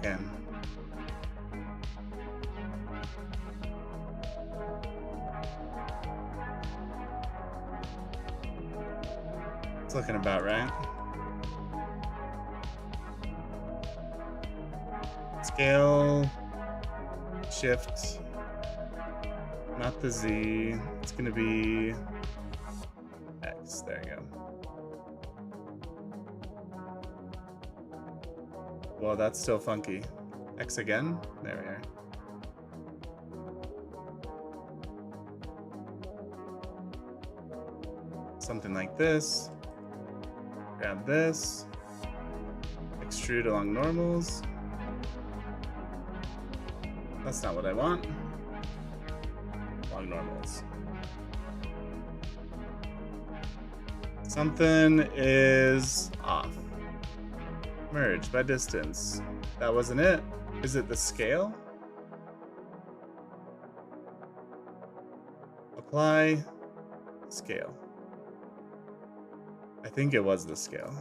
Okay. It's looking about right. Scale, shift, not the Z. It's gonna be X. There you go. Well, that's still funky. X again. There we are. Something like this. Grab this. Extrude along normals. That's not what I want. Along normals. Something is off. Merge by distance. That wasn't it. Is it the scale? Apply. Scale. I think it was the scale.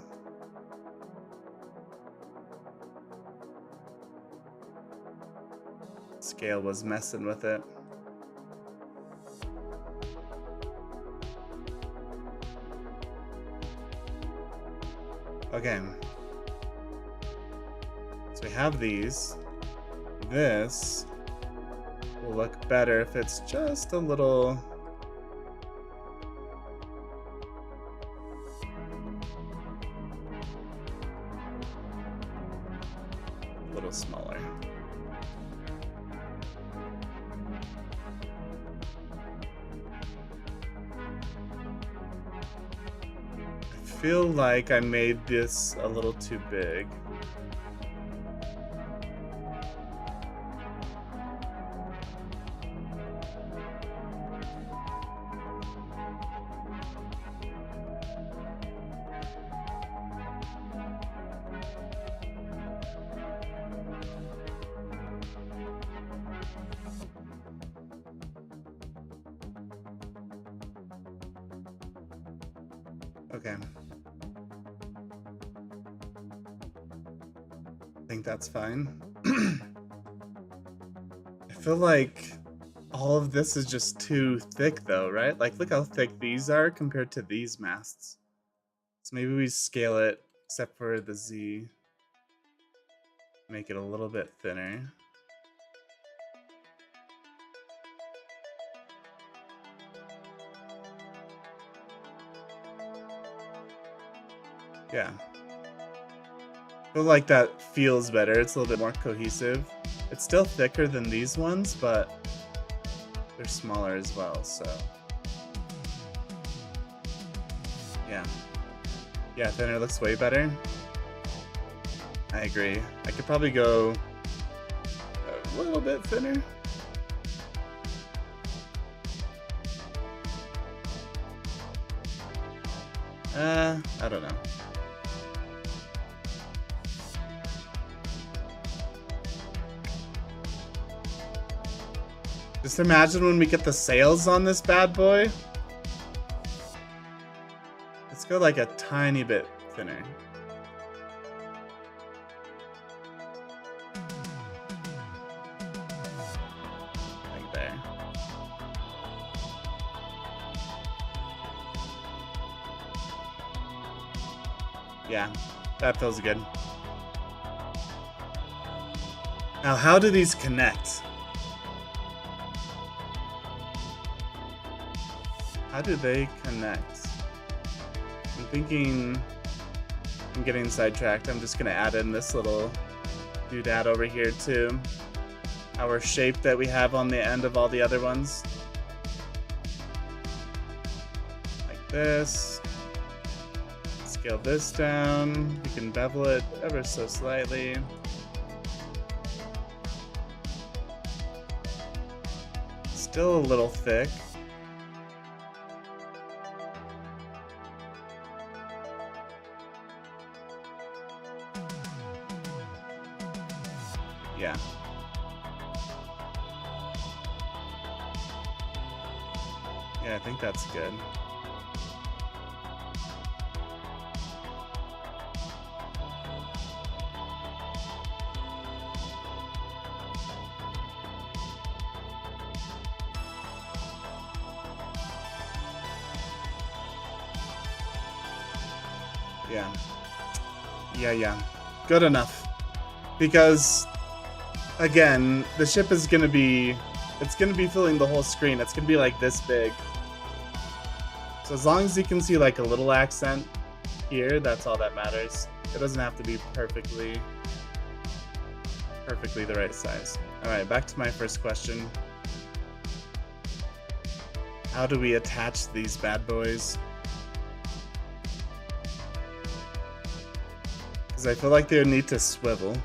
Scale was messing with it. Okay. So we have these. This will look better if it's just a little... smaller. I feel like I made this a little too big. Okay. I think that's fine. I feel like all of this is just too thick though, right? Like look how thick these are compared to these masts. So maybe we scale it, except for the Z. Make it a little bit thinner. Yeah. I feel like that feels better. It's a little bit more cohesive. It's still thicker than these ones, but they're smaller as well, so. Yeah. Yeah, thinner looks way better. I agree. I could probably go a little bit thinner. I don't know. Just imagine when we get the sails on this bad boy. Let's go like a tiny bit thinner. Like there. Yeah, that feels good. Now, how do these connect? How do they connect? I'm thinking I'm getting sidetracked. I'm just gonna add in this little doodad over here too. Our shape that we have on the end of all the other ones. Like this. Scale this down. We can bevel it ever so slightly. Still a little thick. Yeah. Yeah, I think that's good. Yeah. Yeah. Good enough. Because, again, the ship is gonna be... It's gonna be filling the whole screen. It's gonna be like this big. So as long as you can see like a little accent here, that's all that matters. It doesn't have to be perfectly the right size. Alright, back to my first question. How do we attach these bad boys? Because I feel like they would need to swivel.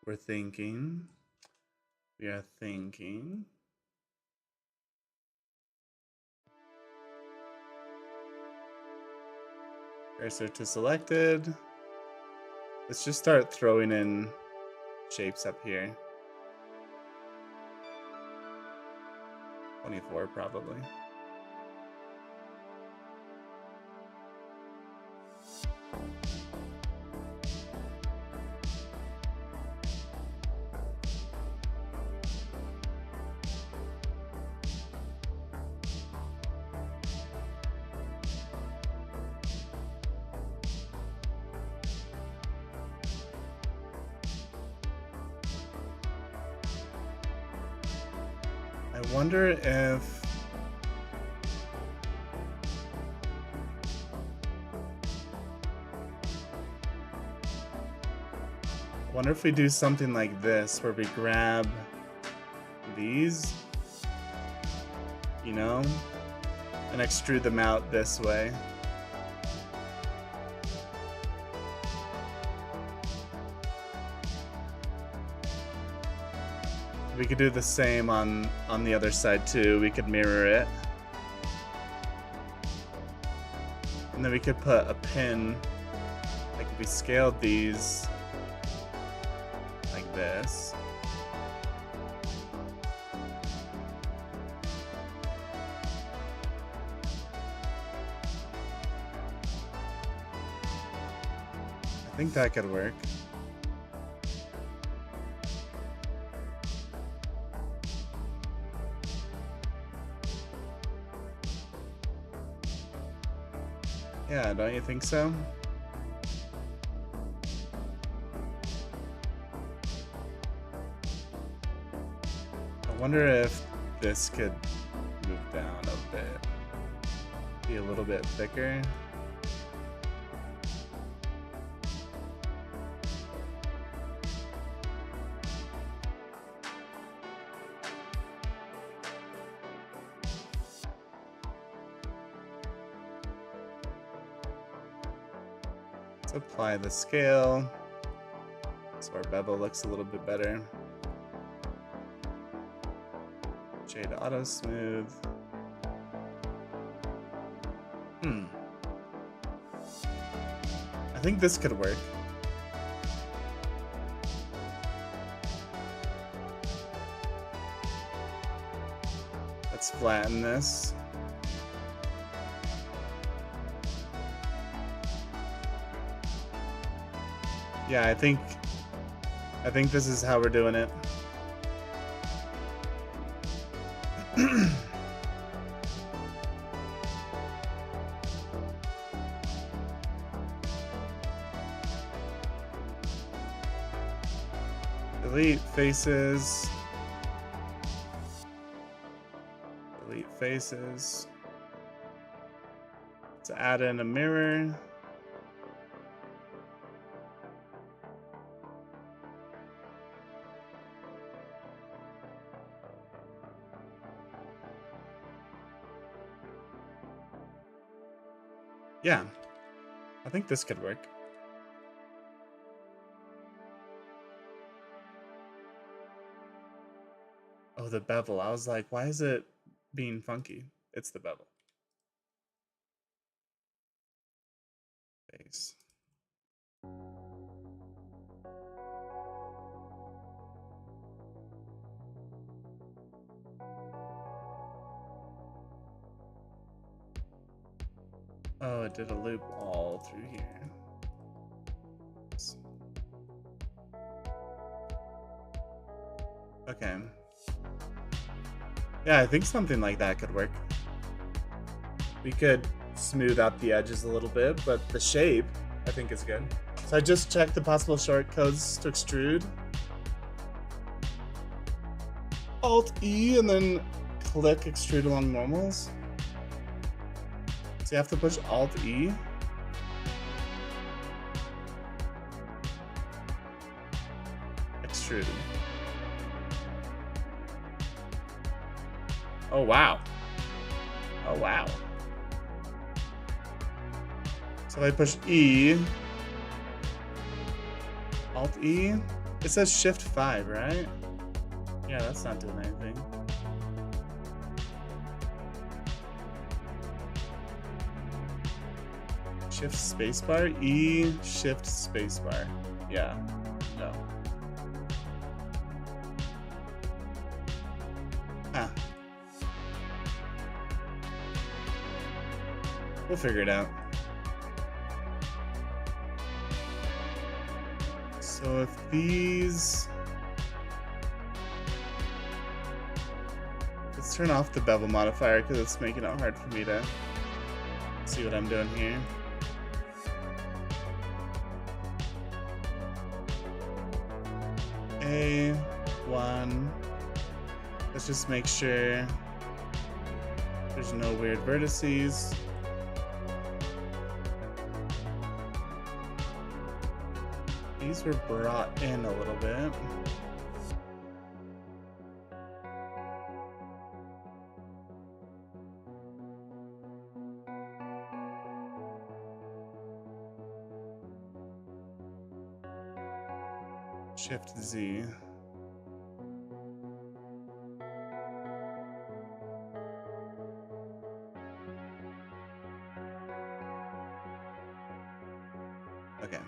We're thinking. We are thinking. Cursor to selected. Let's just start throwing in shapes up here. 24 probably. I wonder if... I wonder if we do something like this, where we grab these, you know, and extrude them out this way. We could do the same on the other side too. We could mirror it. And then we could put a pin, like if we scaled these like this. I think that could work. Yeah, don't you think so? I wonder if this could move down a bit. Be a little bit thicker. Apply the scale so our bevel looks a little bit better. Shade auto smooth. I think this could work. Let's flatten this. Yeah, I think this is how we're doing it. Delete faces. Delete faces. Let's add in a mirror. Yeah, I think this could work. Oh, the bevel. I was like, why is it being funky? It's the bevel. Face. Oh, it did a loop all through here. Okay. Yeah, I think something like that could work. We could smooth out the edges a little bit, but the shape, I think, is good. So I just checked the possible shortcodes to extrude. Alt-E and then click extrude along normals. So you have to push Alt-E. Extrude. Oh, wow. Oh, wow. So if I push E, Alt-E, it says Shift 5, right? Yeah, that's not doing anything. Shift spacebar, E, Shift spacebar. Yeah, no. Huh. We'll figure it out. So if these... Let's turn off the bevel modifier because it's making it hard for me to see what I'm doing here. A1. Let's just make sure there's no weird vertices. These were brought in a little bit. Shift Z. Okay.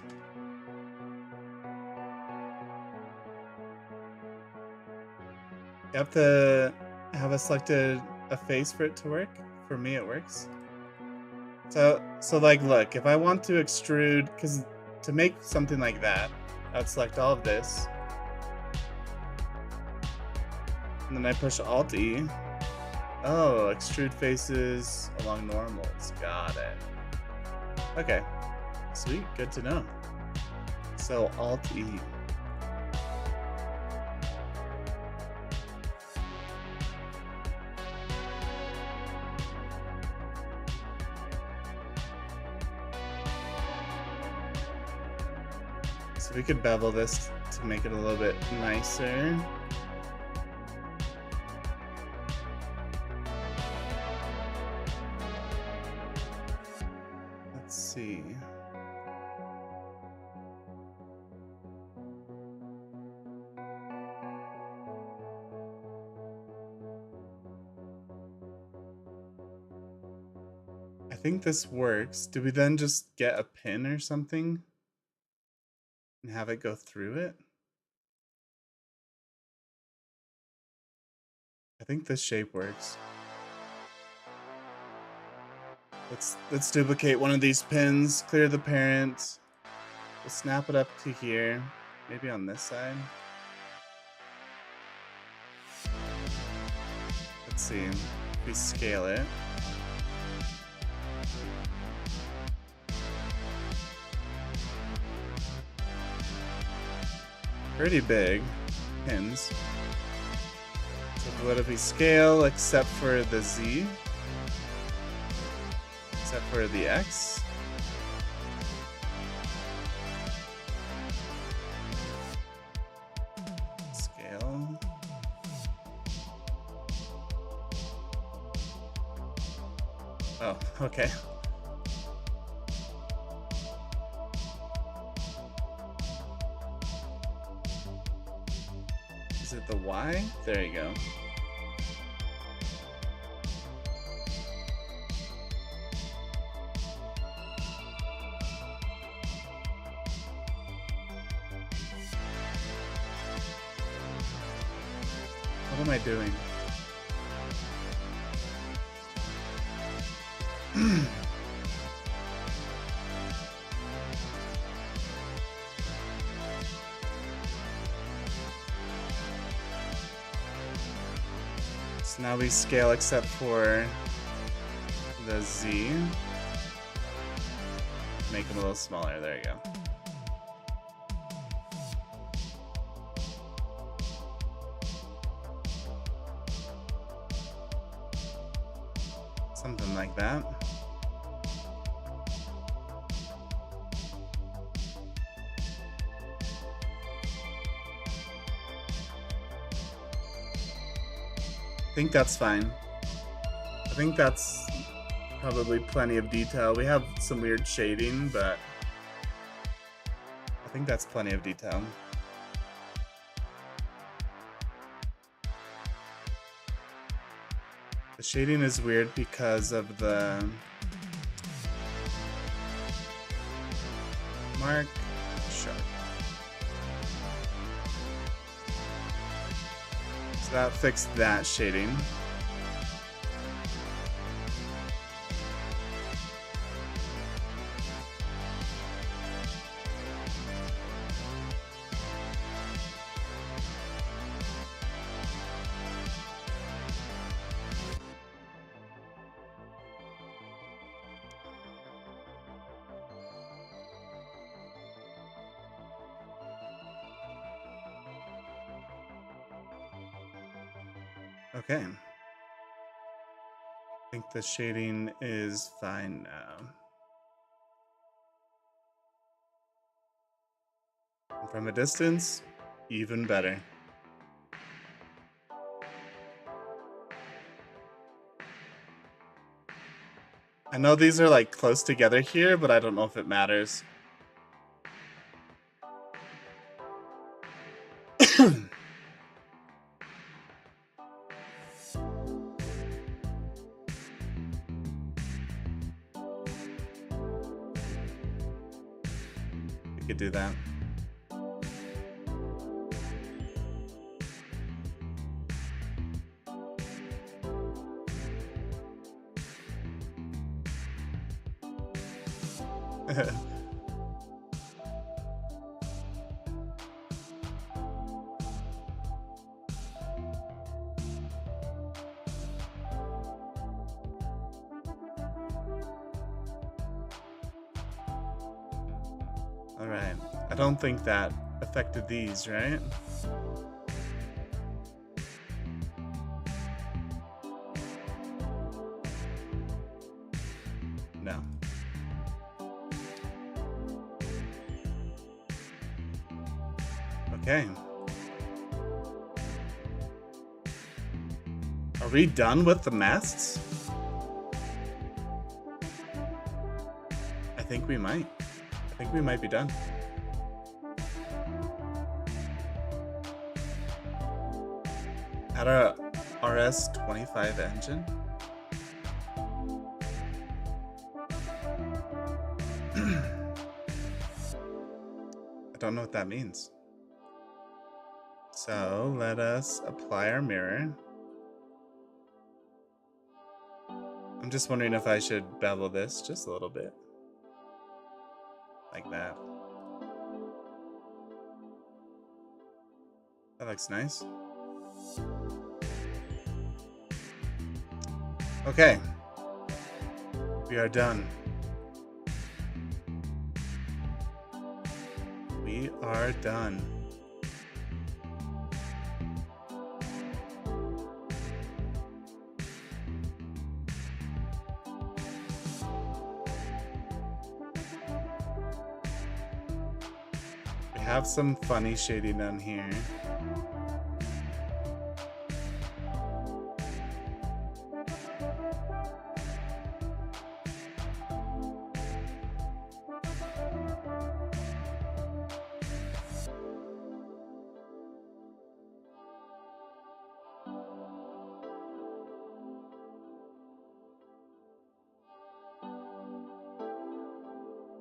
You have to have a selected a face for it to work. For me, it works. So like, look, if I want to extrude, because to make something like that, I would select all of this, and then I push Alt-E. Oh, extrude faces along normals. Got it. Okay, sweet, good to know. So Alt-E. So we could bevel this to make it a little bit nicer. Let's see. I think this works. Do we then just get a pin or something and have it go through it? I think this shape works. Let's duplicate one of these pins, clear the parent. We'll snap it up to here, maybe on this side. Let's see, if we scale it. Pretty big pins. So what if we scale except for the Z? Except for the X? Scale. Oh, okay. Is it the Y? There you go. What am I doing? So now we scale except for the Z. Make them a little smaller. There you go. Something like that. I think that's fine. I think that's probably plenty of detail. We have some weird shading, but I think that's plenty of detail. The shading is weird because of the mark sharp. So that fixed that shading. Okay. I think the shading is fine now. And from a distance, even better. I know these are like close together here, but I don't know if it matters. We could do that. All right. I don't think that affected these, right? No. Okay. Are we done with the masts? I think we might. I think we might be done. Add a RS-25 engine. I don't know what that means. So let us apply our mirror. I'm just wondering if I should bevel this just a little bit. Like that. That looks nice. Okay. We are done. We are done. We have some funny shading on here.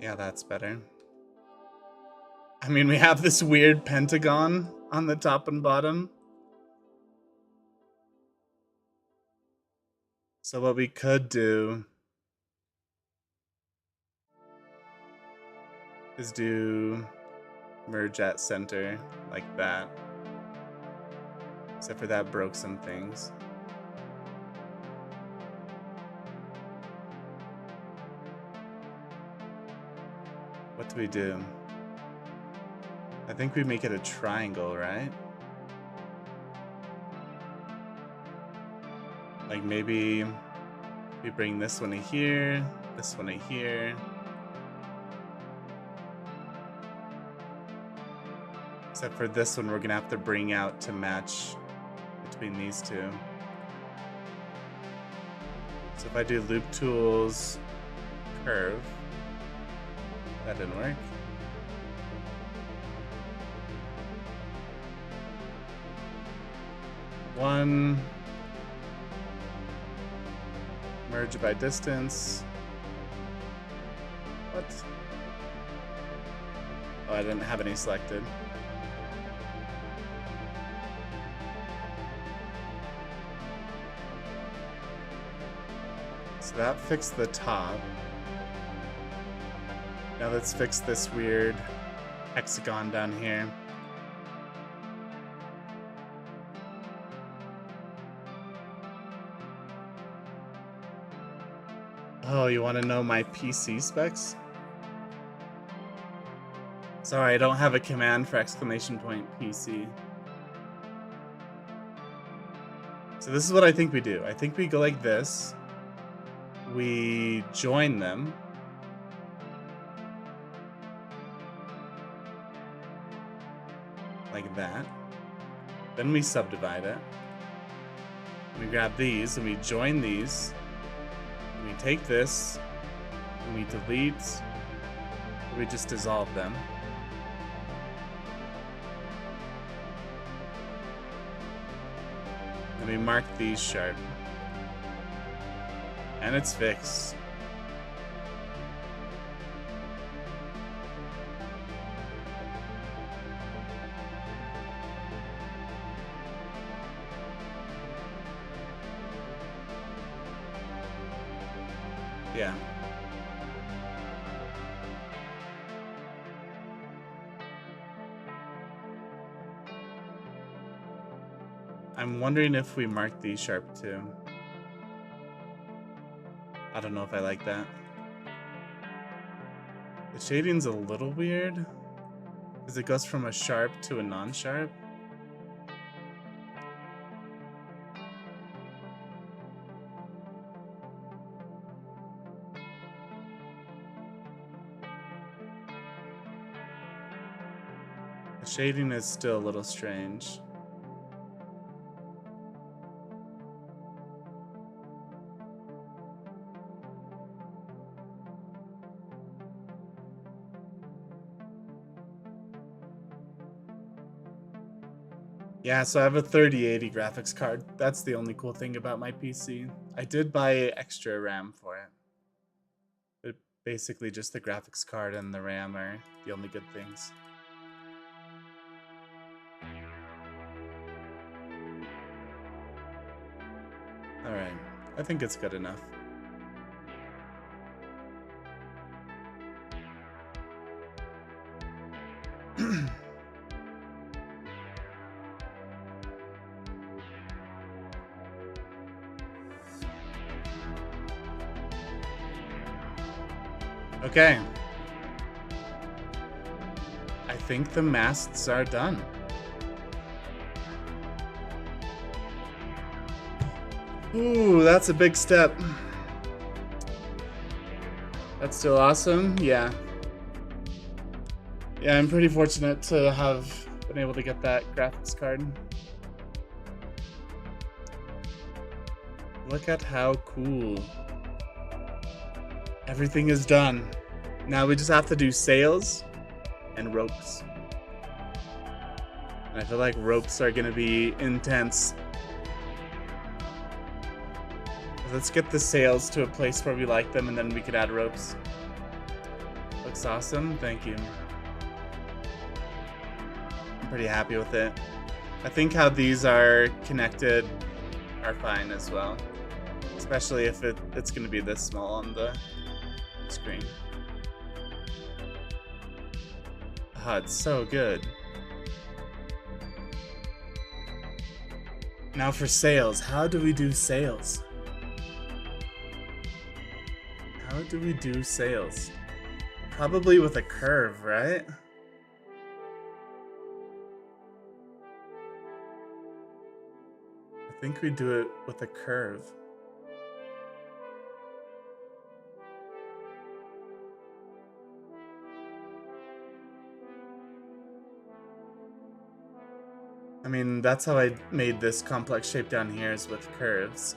Yeah, that's better. I mean, we have this weird pentagon on the top and bottom. So what we could do is do merge at center like that. Except for that broke some things. What do we do? I think we make it a triangle, right? Like maybe we bring this one to here, this one to here. Except for this one, we're gonna have to bring out to match between these two. So if I do loop tools, curve, that didn't work. One, merge by distance. What? Oh, I didn't have any selected. So that fixed the top. Now let's fix this weird hexagon down here. Oh, you want to know my PC specs? Sorry, I don't have a command for exclamation point PC. So this is what I think we do. I think we go like this. We join them. Like that. Then we subdivide it. We grab these and we join these. And we take this and we delete. And we just dissolve them. And we mark these sharp. And it's fixed. Yeah. I'm wondering if we mark these sharp too. I don't know if I like that. The shading's a little weird because it goes from a sharp to a non-sharp. The shading is still a little strange. Yeah, so I have a 3080 graphics card. That's the only cool thing about my PC. I did buy extra RAM for it. But basically just the graphics card and the RAM are the only good things. Alright, I think it's good enough. Okay. I think the masts are done. Ooh, that's a big step. That's still awesome. Yeah. Yeah, I'm pretty fortunate to have been able to get that graphics card. Look at how cool. Everything is done. Now we just have to do sails and ropes. And I feel like ropes are gonna be intense. Let's get the sails to a place where we like them and then we could add ropes. looks awesome. Thank you. I'm pretty happy with it. I think how these are connected are fine as well. Especially if it's going to be this small on the screen. Oh, it's so good. Now for sales. How do we do sales? How do we do sales? Probably with a curve, right? I think we do it with a curve. I mean, that's how I made this complex shape down here, is with curves.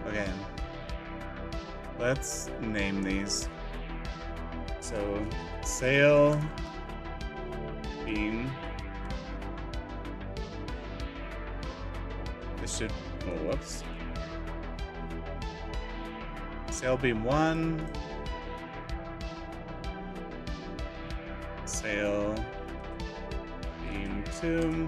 Okay. Let's name these. So, sail, beam. This should, oh, whoops. Sail beam 1. Sail beam 2.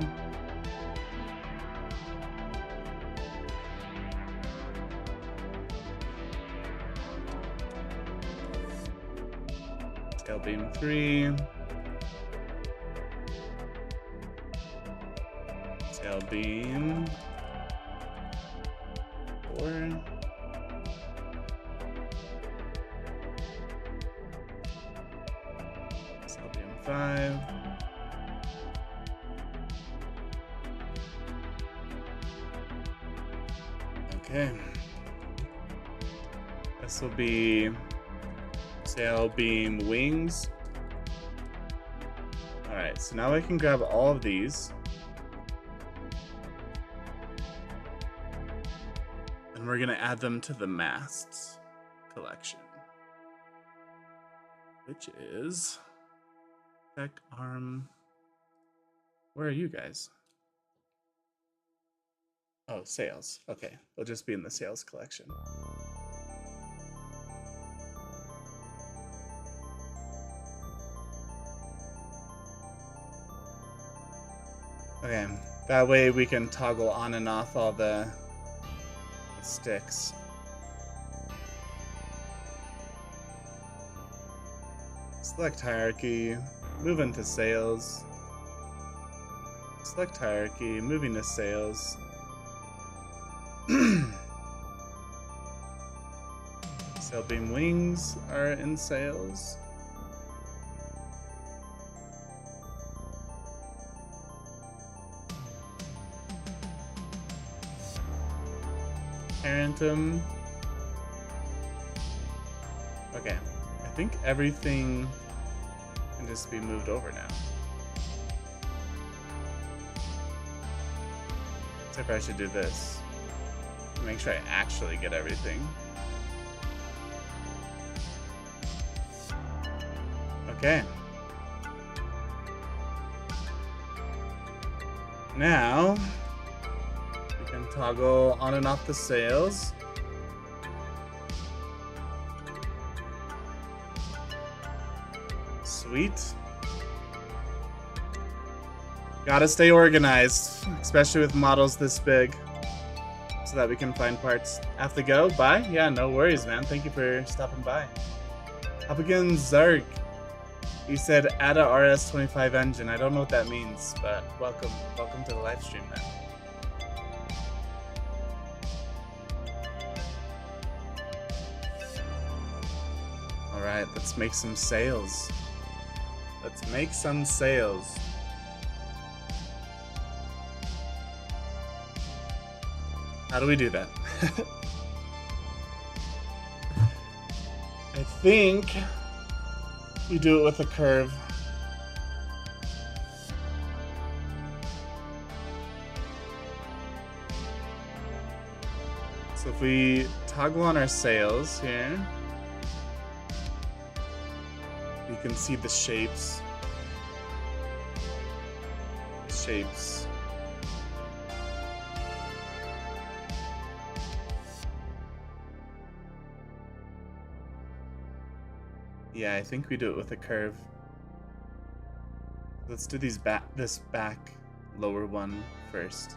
Sail beam 3. Sail beam 4. Sail beam 5. Okay. This will be sail beam wings. Alright, so now I can grab all of these. And we're going to add them to the masts collection. Which is deck arm. Where are you guys? Oh, sails. Okay, they'll just be in the sails collection. Okay, that way we can toggle on and off all the sticks. Select hierarchy, move into sails. Select hierarchy, moving to sails. Sail beam wings are in sails. Parentum. Okay, I think everything can just be moved over now. Except I should do this. Make sure I actually get everything. Okay. Now we can toggle on and off the sails. Sweet. Gotta stay organized, especially with models this big, so that we can find parts. Have to go? Bye? Yeah, no worries, man. Thank you for stopping by. Hopigan Zark. You said add a RS-25 engine. I don't know what that means, but welcome. Welcome to the live stream, man. Alright, let's make some sails. Let's make some sails. How do we do that? I think we do it with a curve. if we toggle on our sails here, we can see the shapes. Yeah, I think we do it with a curve. Let's do this back lower one first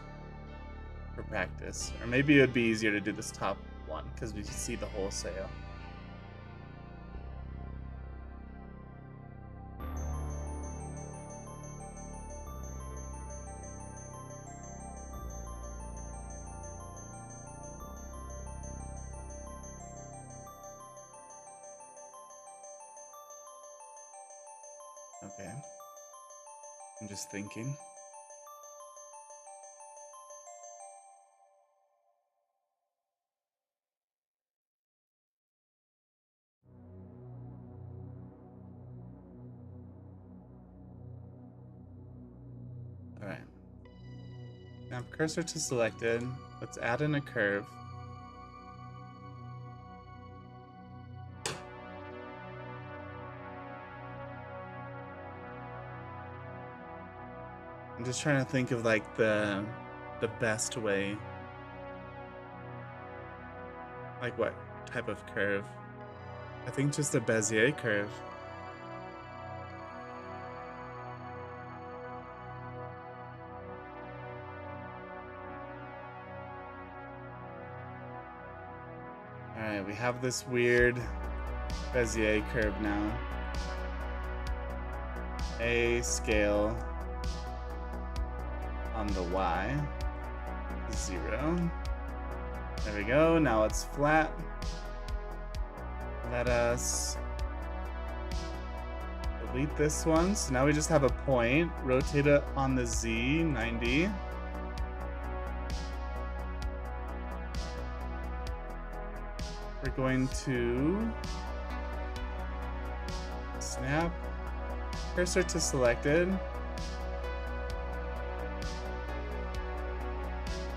for practice. Or maybe it would be easier to do this top one because we can see the whole sail. Okay. I'm just thinking. All right. Now cursor to selected. Let's add in a curve. I'm just trying to think of like the best way. Like what type of curve? I think just a Bezier curve. Alright, we have this weird Bezier curve now. A scale on the Y, 0. There we go, now it's flat. Let us delete this one. So now we just have a point, rotate it on the Z, 90. We're going to snap cursor to selected.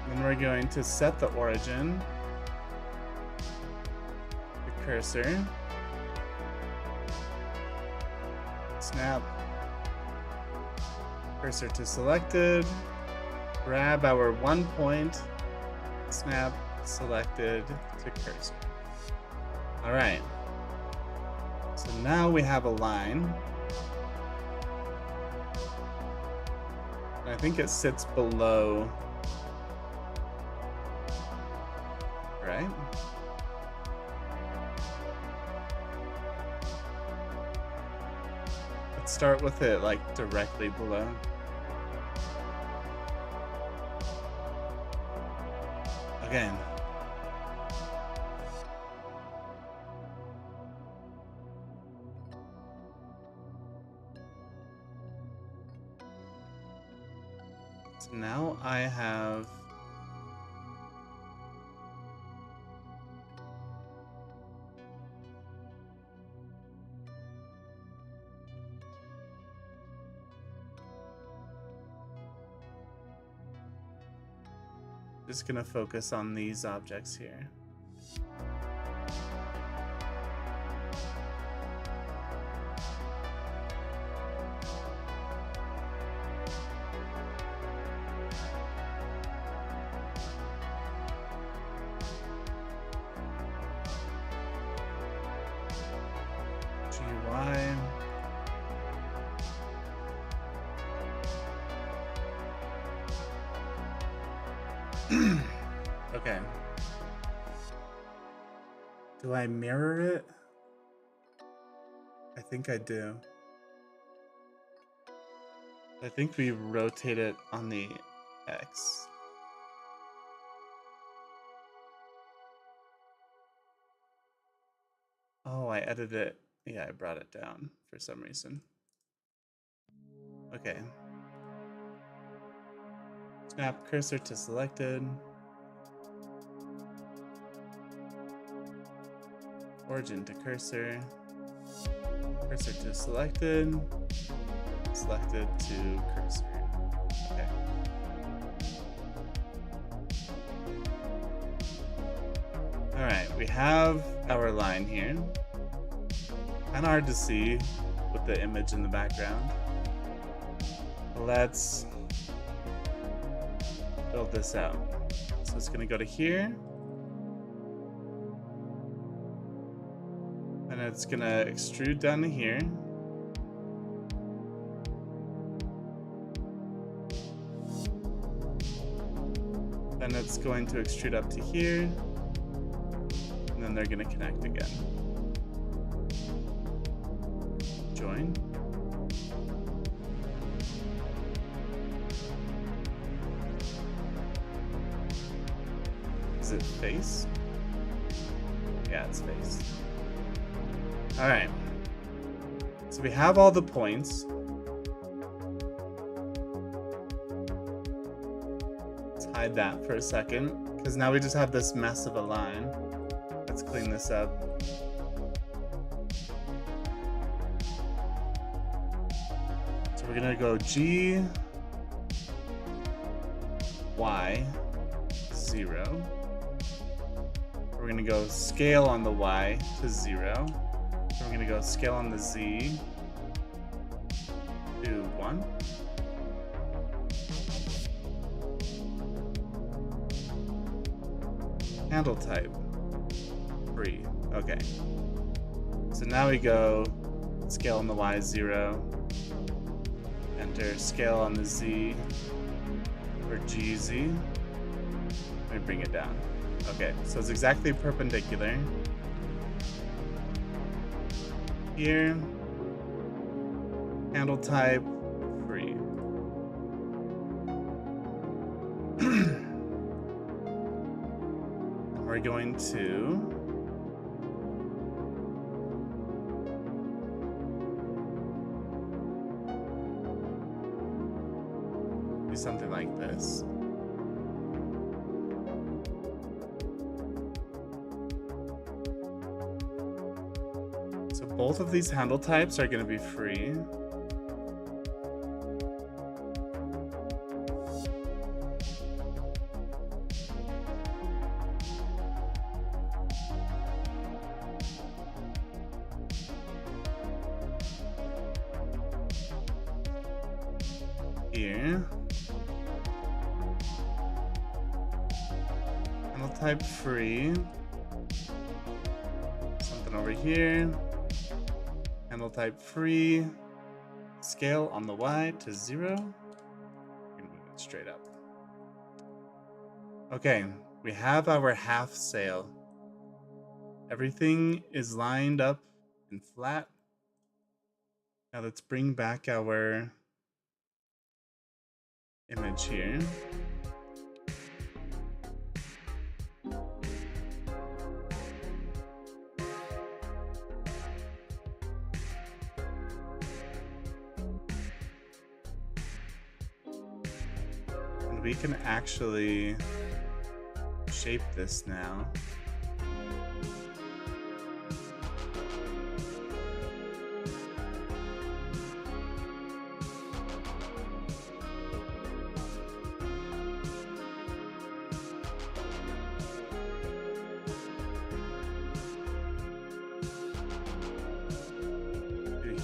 Then we're going to set the origin, the cursor, snap cursor to selected, grab our 1 point, snap selected to cursor. All right, so now we have a line. I think it sits below, right? Let's start with it like directly below. Okay. So now I have just gonna focus on these objects here. GY. Okay. Do I mirror it? I think I do. I think we rotate it on the X. Oh, I edited it. Yeah, I brought it down for some reason. Okay. Snap cursor to selected. Origin to cursor. Cursor to selected. Selected to cursor. Okay. Alright, we have our line here. Kind of hard to see with the image in the background. Let's build this out. So it's going to go to here. And it's going to extrude down to here. Then it's going to extrude up to here. And then they're going to connect again. Join. Is it face? Yeah, it's face. Alright. So we have all the points. Let's hide that for a second, because now we just have this mess of a line. Let's clean this up. So we're gonna go G, Y, 0. We're gonna go scale on the Y to 0. We're gonna go scale on the Z to 1. Handle type, free. Okay. So now we go scale on the Y 0. Enter scale on the Z for GZ. Let me bring it down. Okay, so it's exactly perpendicular. Here, handle type, free. We're going to do something like this. So both of these handle types are going to be free. Here. Handle type free. Something over here. Handle type free. Scale on the Y to 0. We're gonna move it straight up. Okay, we have our half sail. Everything is lined up and flat. Now let's bring back our image here. And we can actually shape this now.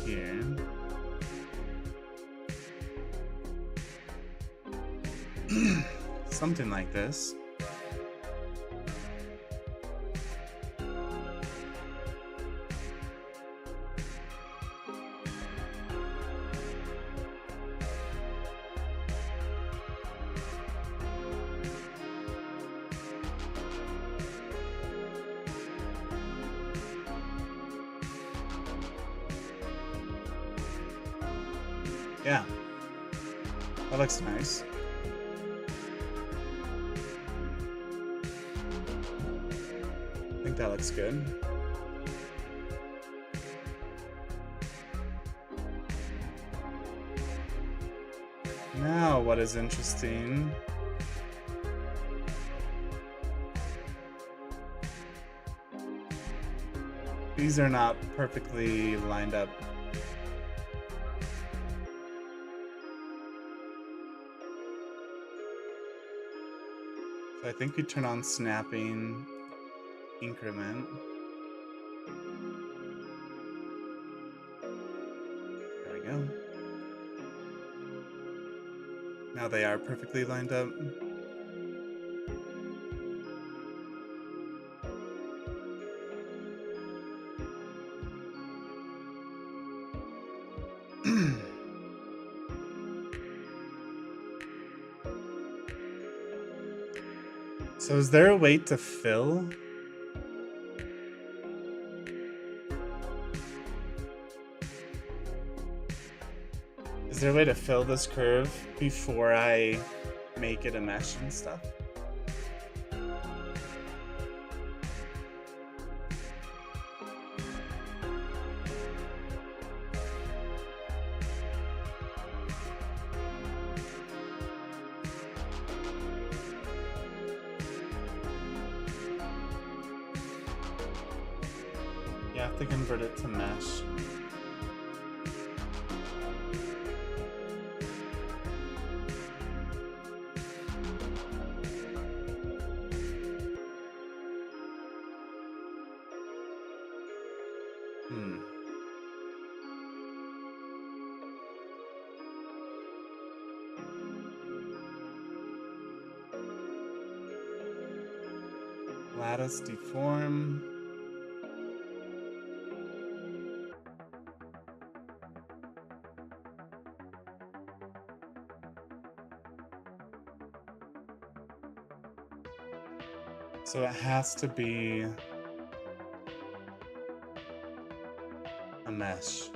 Here. Something like this. Yeah, that looks nice. I think that looks good. Now, what is interesting? These are not perfectly lined up. So I think we turn on snapping increment. There we go. Now they are perfectly lined up. So is there a way to fill? Is there a way to fill this curve before I make it a mesh and stuff? You have to convert it to mesh. Lattice deform. So it has to be a mesh.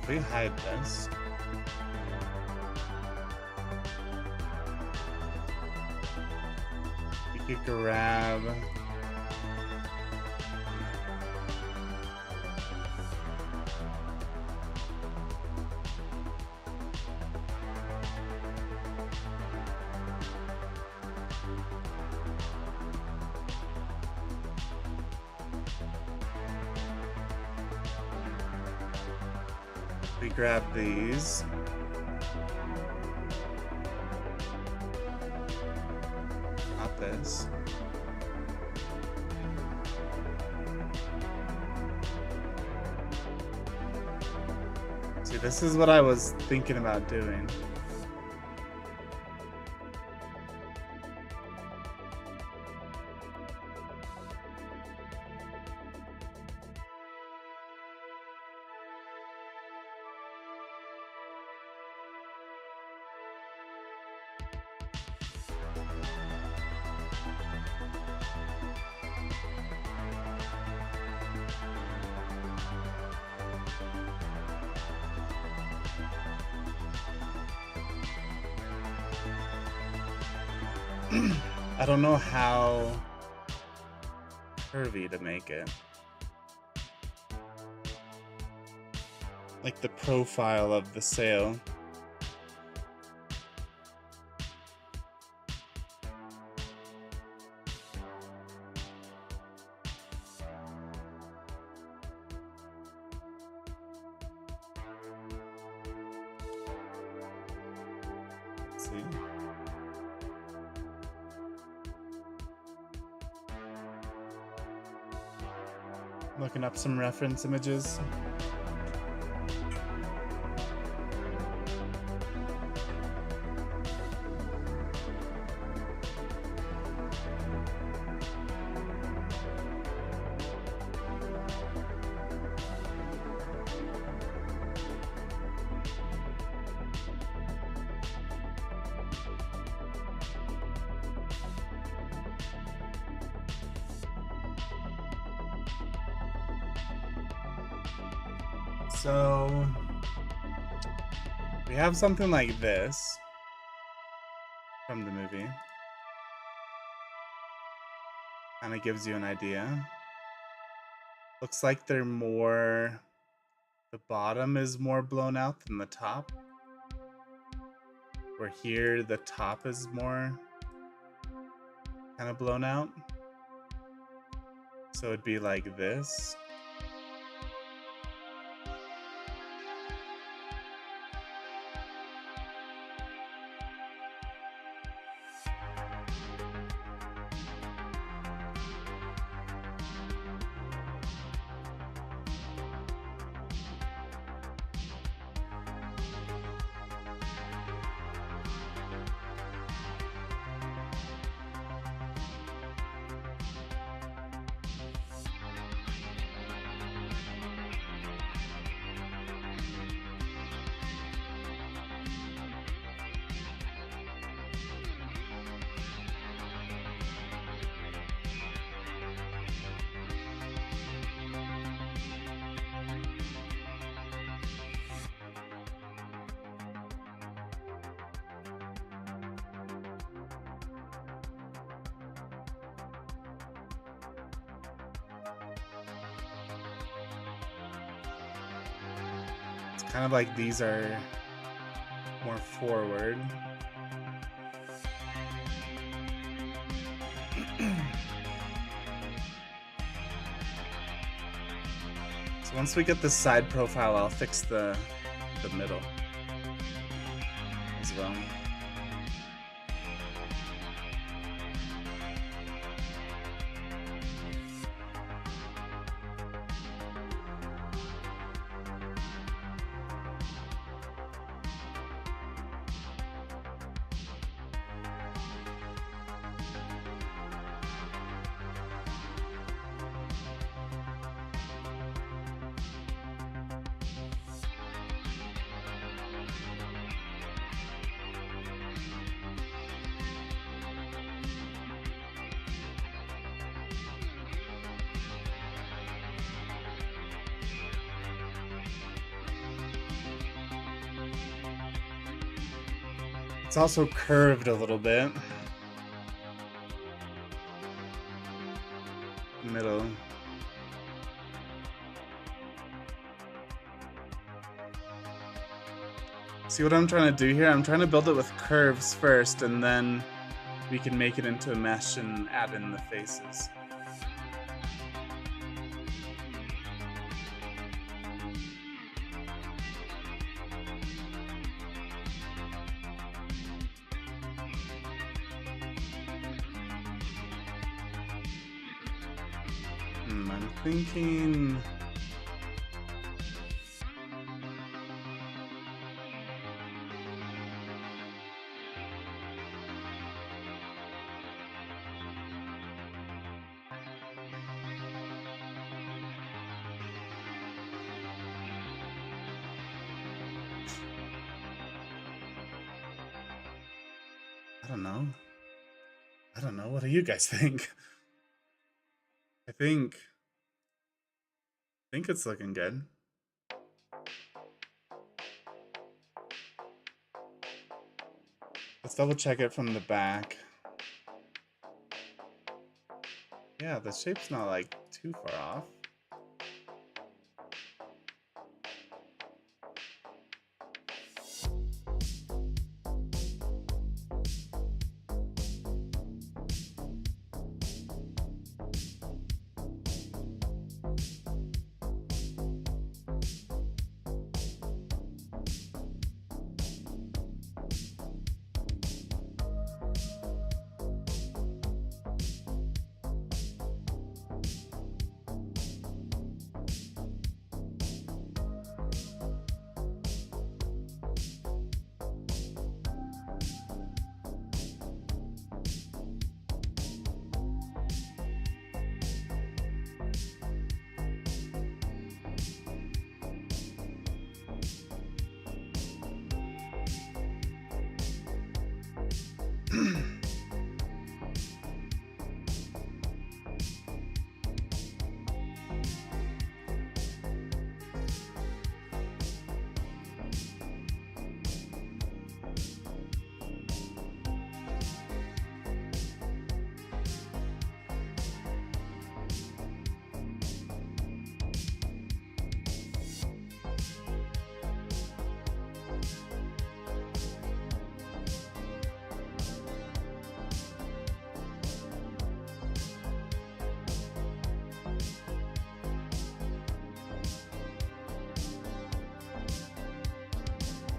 If we hide this, we could grab these. Not this. See, this is what I was thinking about doing. I don't know how curvy to make it. Like the profile of the sail. Let's see. Looking up some reference images. So we have something like this from the movie. Kind of gives you an idea. Looks like they're more, the bottom is more blown out than the top. Where here the top is more kind of blown out. So it'd be like this. Kind of like these are more forward. So once we get the side profile, I'll fix the middle as well. It's also curved a little bit. Middle. See what I'm trying to do here? I'm trying to build it with curves first, and then we can make it into a mesh and add in the faces. I'm thinking... I don't know. What do you guys think? I think it's looking good. Let's double check it from the back. Yeah, the shape's not like too far off.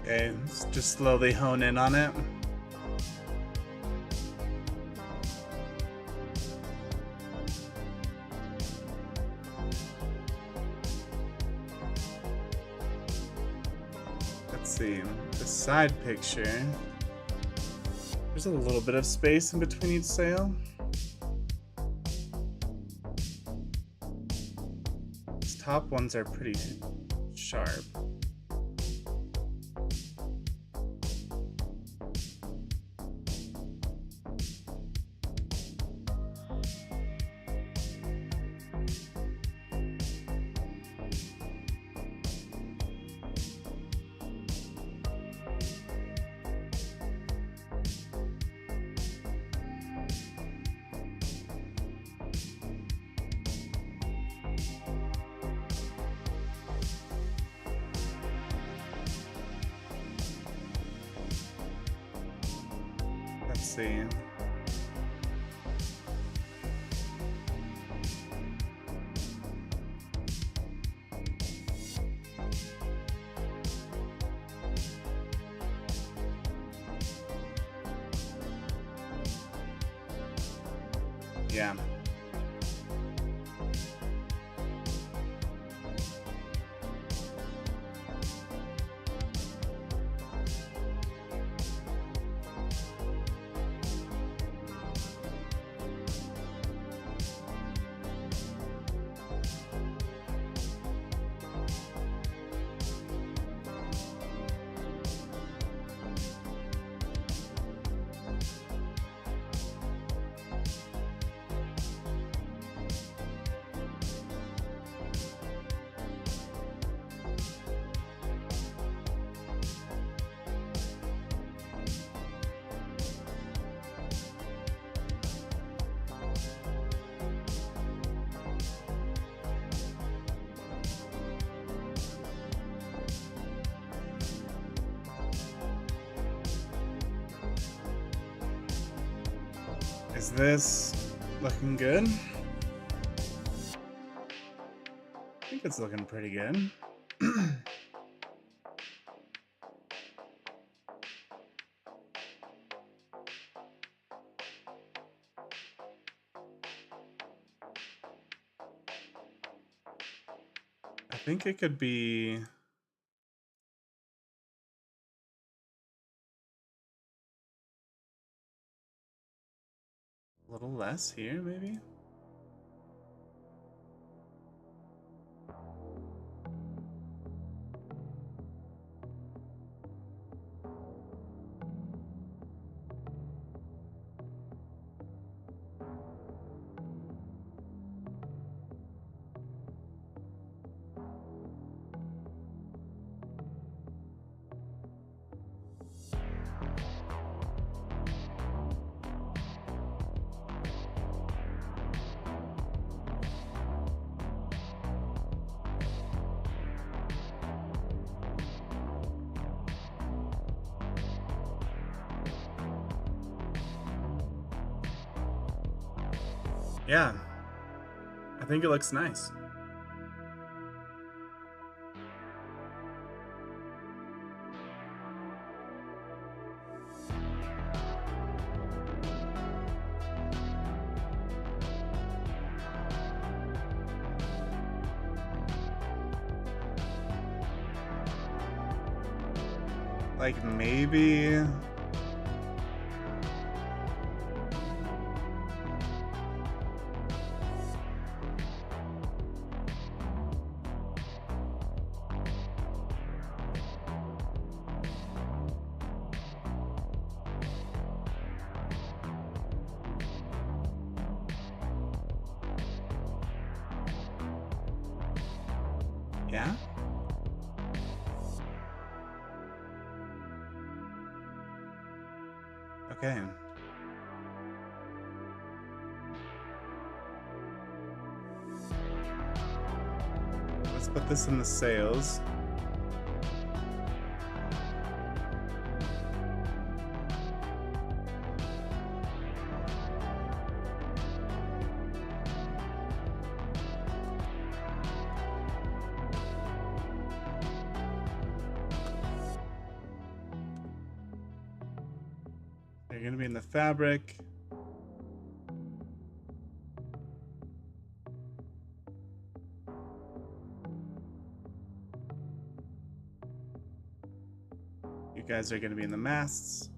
Okay, let's just slowly hone in on it. Let's see, the side picture. There's a little bit of space in between each sail. These top ones are pretty sharp. Let's see. Yeah. Is this looking good? I think it's looking pretty good. I think it could be a little less here, maybe? Yeah, I think it looks nice. Like maybe yeah? Okay. Let's put this in the sails. They're gonna be in the fabric. You guys are gonna be in the masts.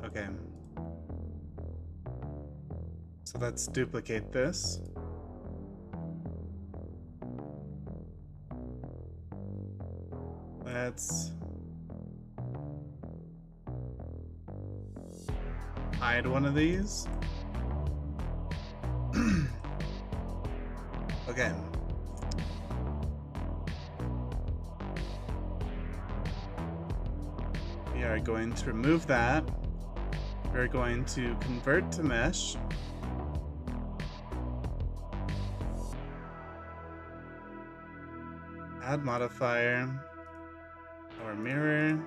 Okay. So let's duplicate this. Let's hide one of these. Okay. We are going to remove that. We're going to convert to mesh. Add modifier. Our mirror.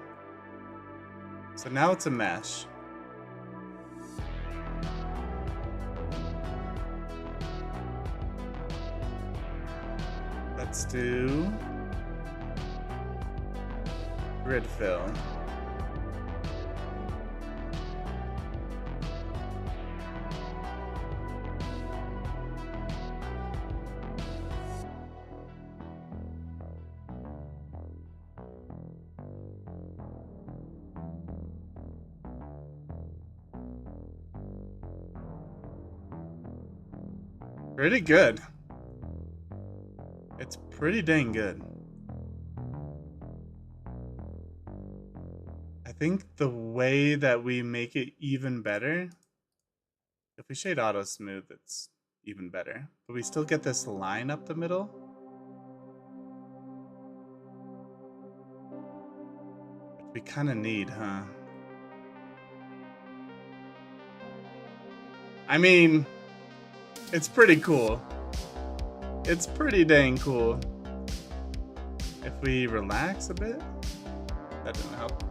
So now it's a mesh. Let's do grid fill. Pretty good. It's pretty dang good. I think the way that we make it even better, if we shade auto smooth, it's even better. But we still get this line up the middle. Which we kind of need, huh? I mean, it's pretty cool. It's pretty dang cool. If we relax a bit, that didn't help.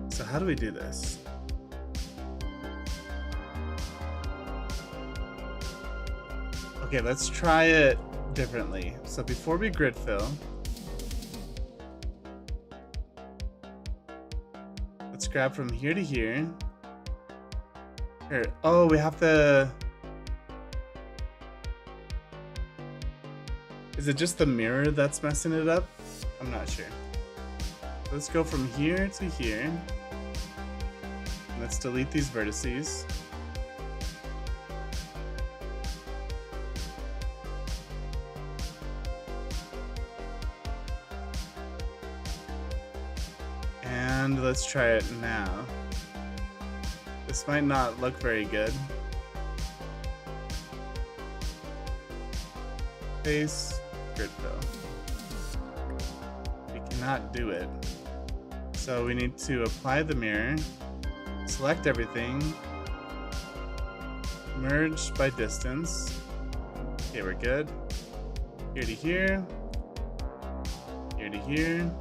So how do we do this? Okay, let's try it differently. So before we grid fill, let's grab from here to here. Here. Oh, we have to... Is it just the mirror that's messing it up? I'm not sure. Let's go from here to here. Let's delete these vertices. And let's try it now. This might not look very good. Face, grid fill. We cannot do it. So we need to apply the mirror, select everything, merge by distance. Okay, we're good. Here to here, here to here.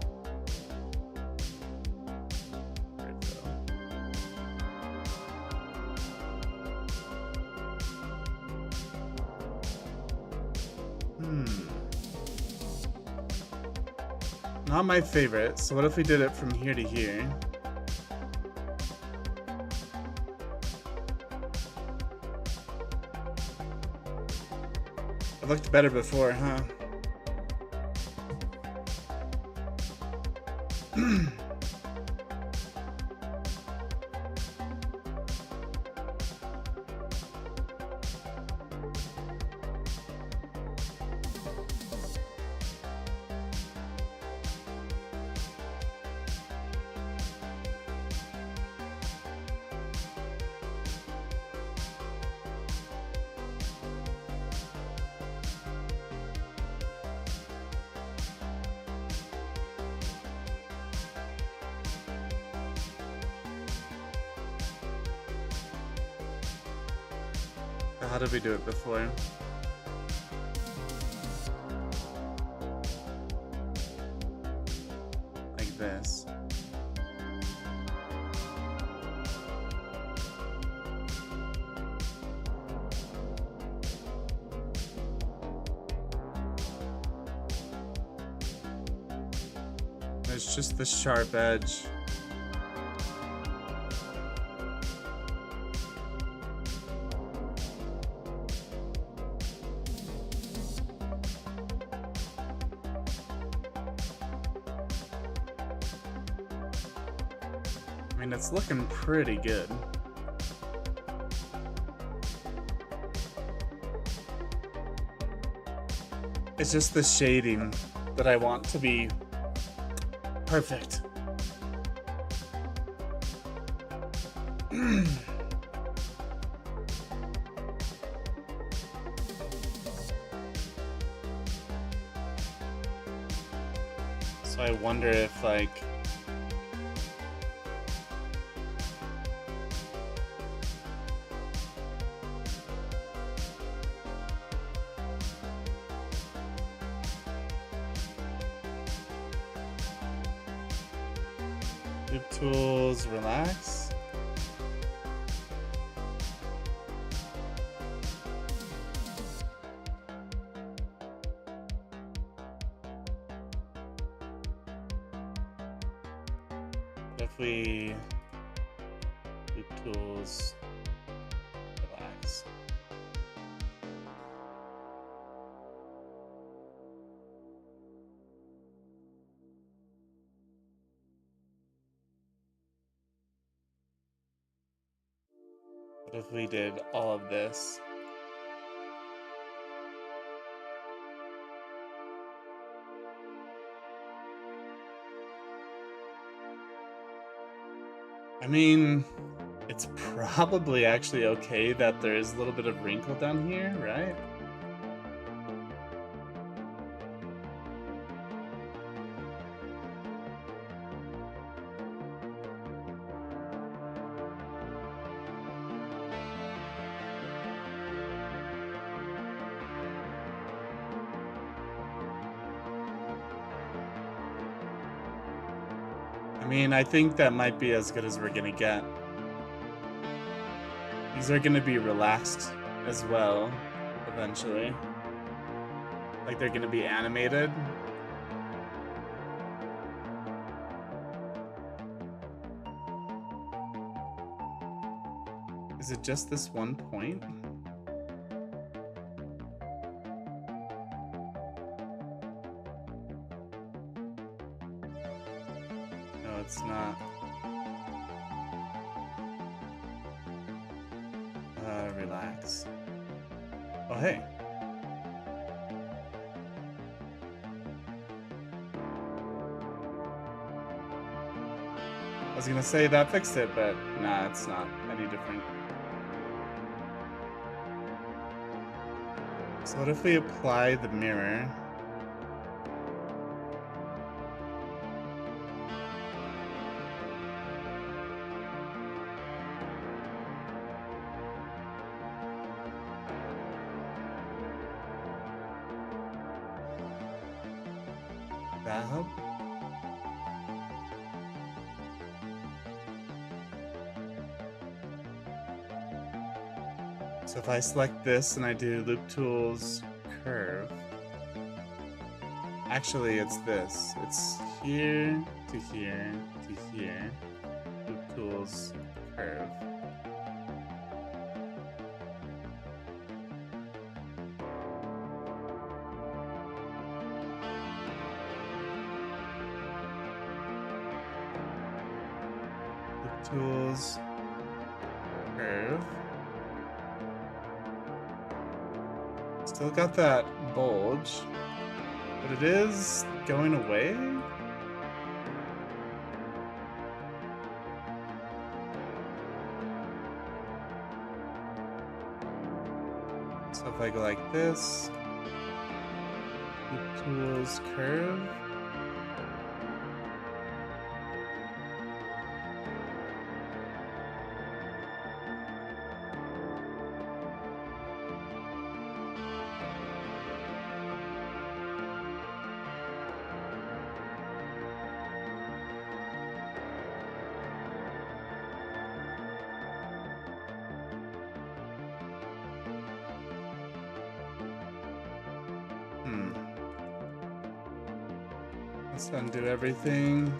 Not my favorite, so what if we did it from here to here? It looked better before, huh? How did we do it before? Like this. it's just the sharp edge. I mean, it's looking pretty good. It's just the shading that I want to be perfect. So I wonder if, like, Loop tools, relax. What if we loop tools, relax? What if we did all of this? I mean, it's probably actually okay that there is a little bit of wrinkle down here, right? I mean, I think that might be as good as we're gonna get. These are gonna be relaxed as well, eventually. Like, they're gonna be animated. Is it just this one point? No, it's not. Relax. Oh, hey. I was gonna say that fixed it, but nah, it's not any different. So what if we apply the mirror? That help? So if I select this and I do loop tools curve, actually it's this. It's here to here to here. Loop tools curve. Loop tools curve. Still got that bulge, but it is going away. So if I go like this, loop tools curve. Let's undo everything.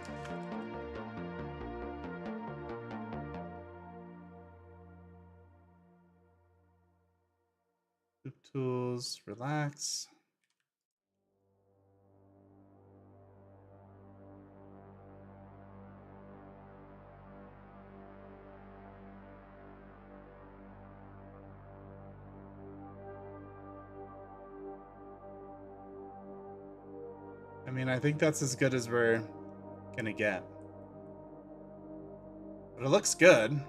Loop tools, relax. I mean, I think that's as good as we're gonna get. But it looks good.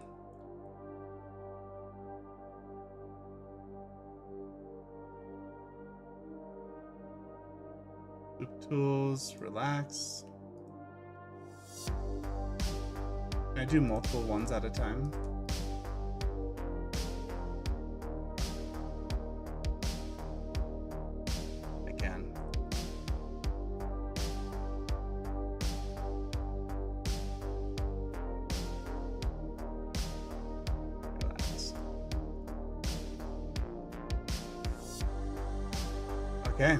Loop tools, relax. Can I do multiple ones at a time? I can. Relax. Okay.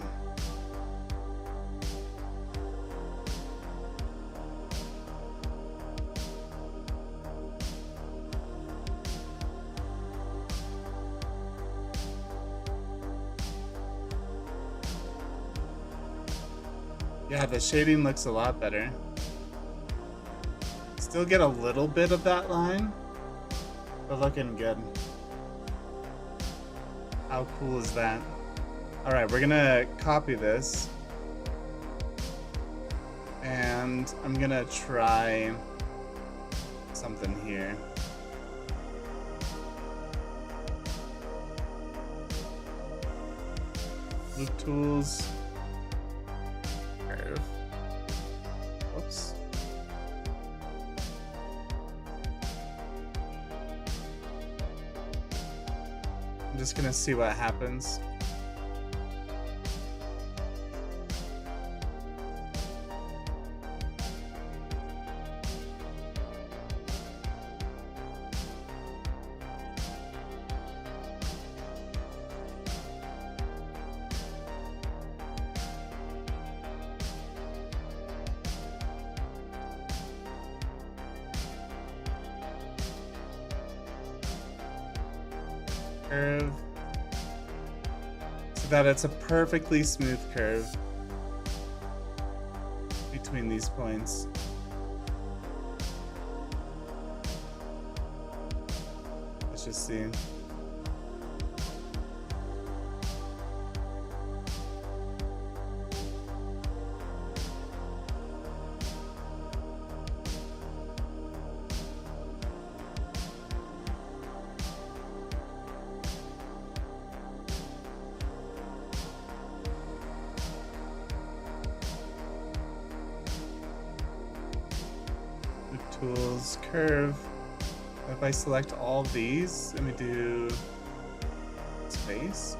Yeah, the shading looks a lot better. Still get a little bit of that line, but looking good. How cool is that? All right, we're gonna copy this. And I'm gonna try something here. Loop tools. Curve. Whoops. I'm just gonna see what happens. Curve so that it's a perfectly smooth curve between these points. Let's just see. Tools, curve. If I select all these, let me do space.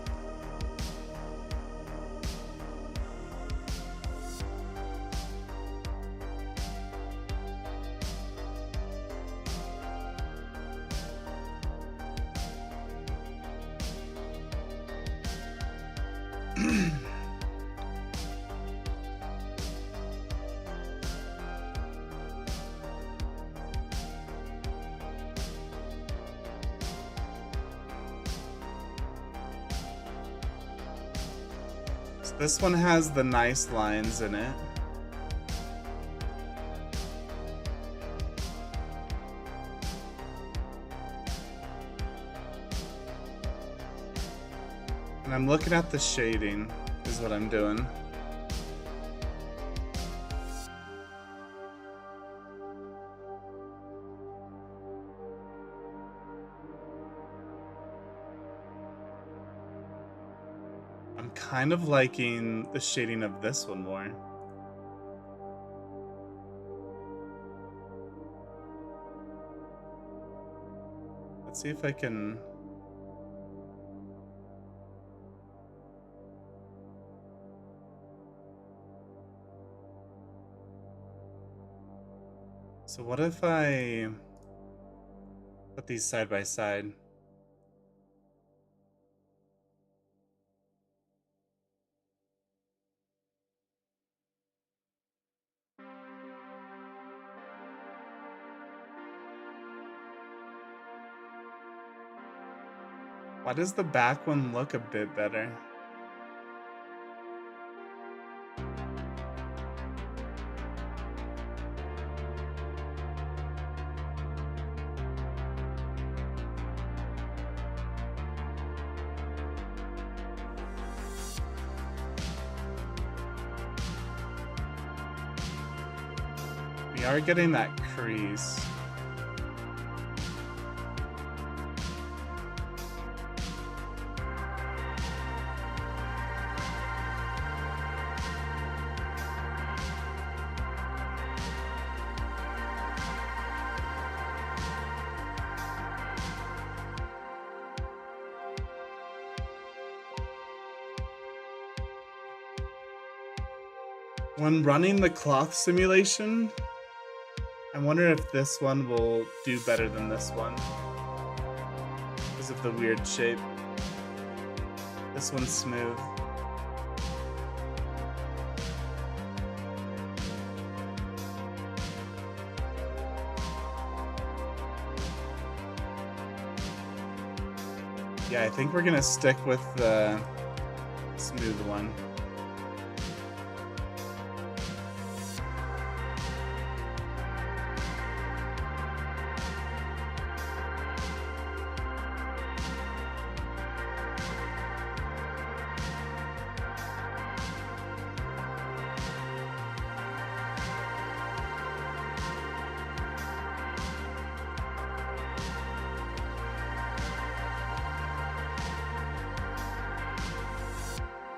This one has the nice lines in it. And I'm looking at the shading, is what I'm doing. I'm kind of liking the shading of this one more. Let's see if I can... So what if I put these side by side? Why does the back one look a bit better? We are getting that crease. When running the cloth simulation, I wonder if this one will do better than this one because of the weird shape. This one's smooth. Yeah, I think we're gonna stick with the smooth one.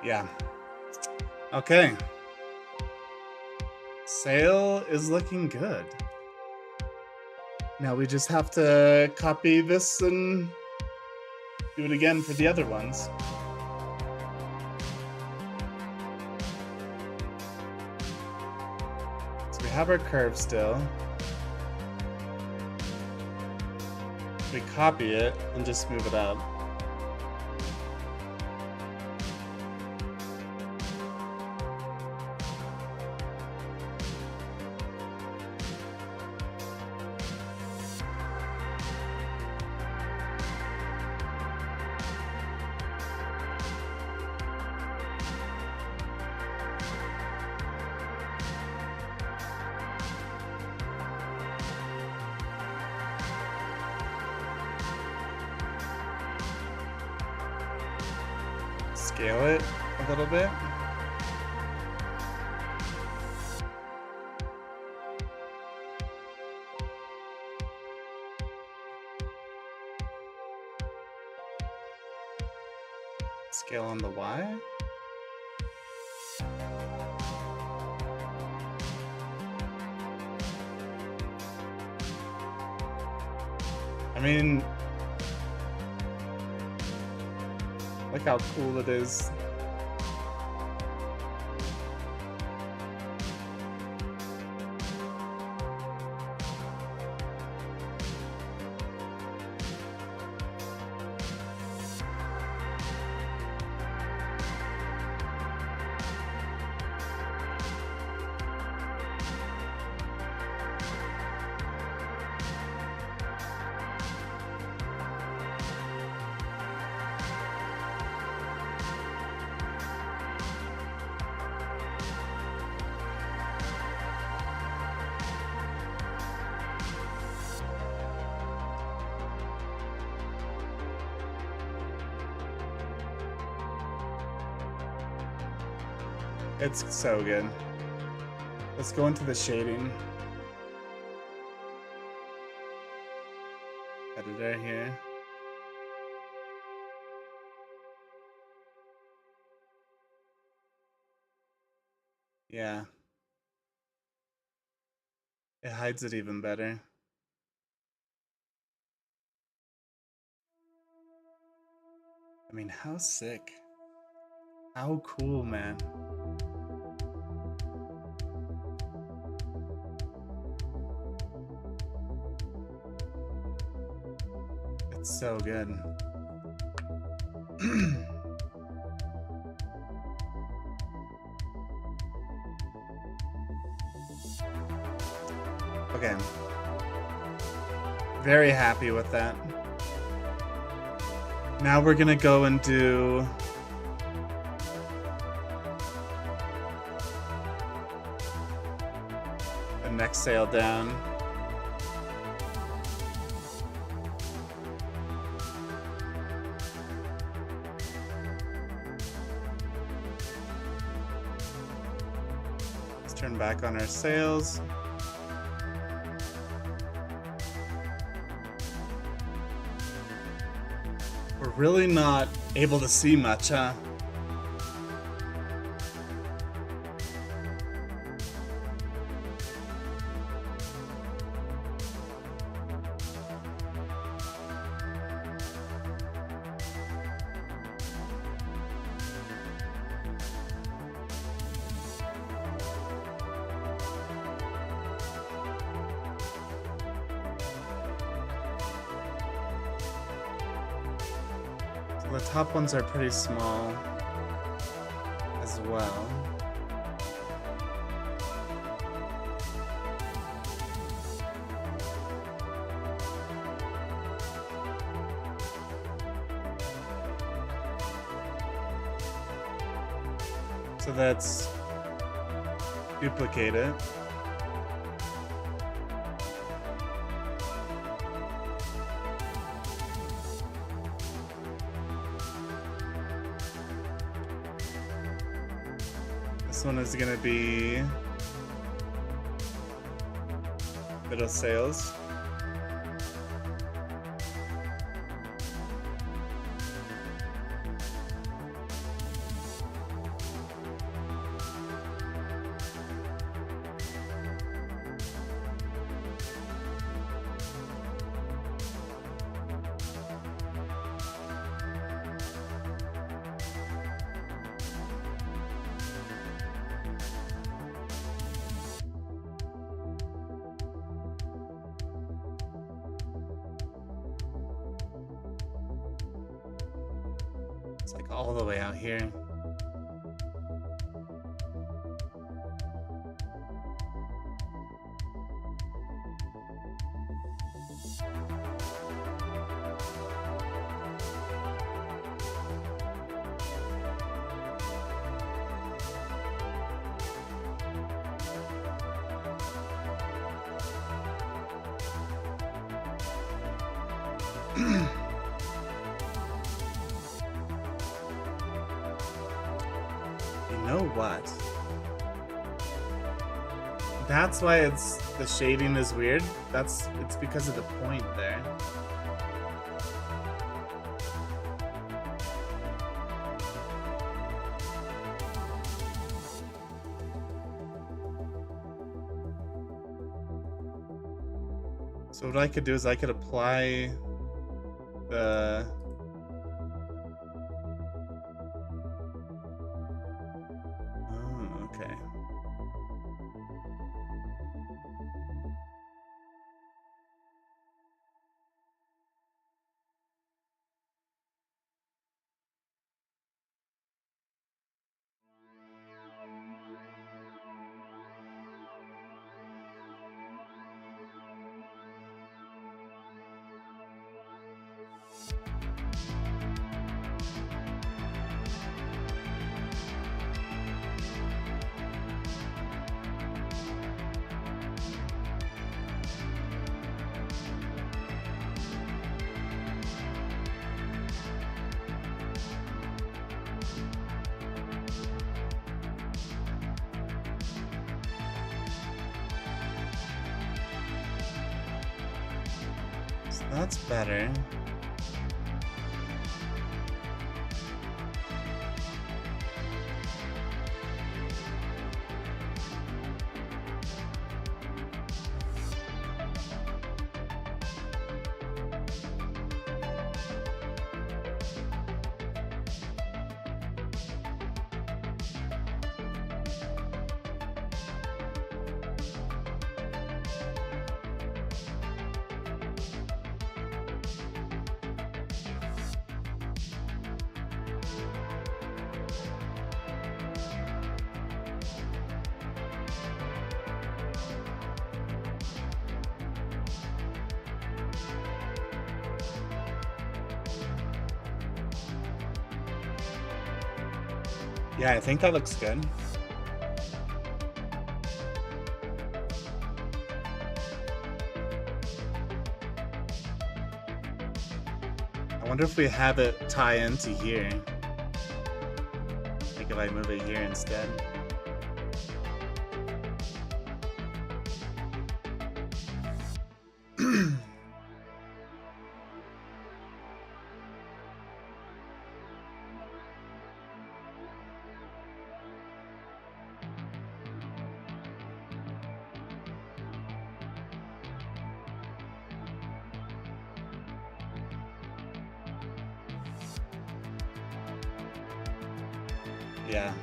Yeah. Okay. Sail is looking good. Now we just have to copy this and do it again for the other ones. So we have our curve still. We copy it and just move it up. Scale it a little bit. Scale on the Y. I mean, look how cool it is. It's so good. Let's go into the shading. Editor here. Yeah. It hides it even better. I mean, how sick. How cool, man. It's so good. Okay. Very happy with that. Now we're gonna go and do the next sale down. Let's turn back on our sales. We're really not able to see much, huh? The top ones are pretty small as well. So let's duplicate it. This one is gonna be middle sales. It's like all the way out here. You know what? That's why the shading is weird. It's because of the point there. So what I could do is I could apply the okay. So that's better. Yeah, I think that looks good. I wonder if we have it tie into here. Like if I move it here instead. Yeah.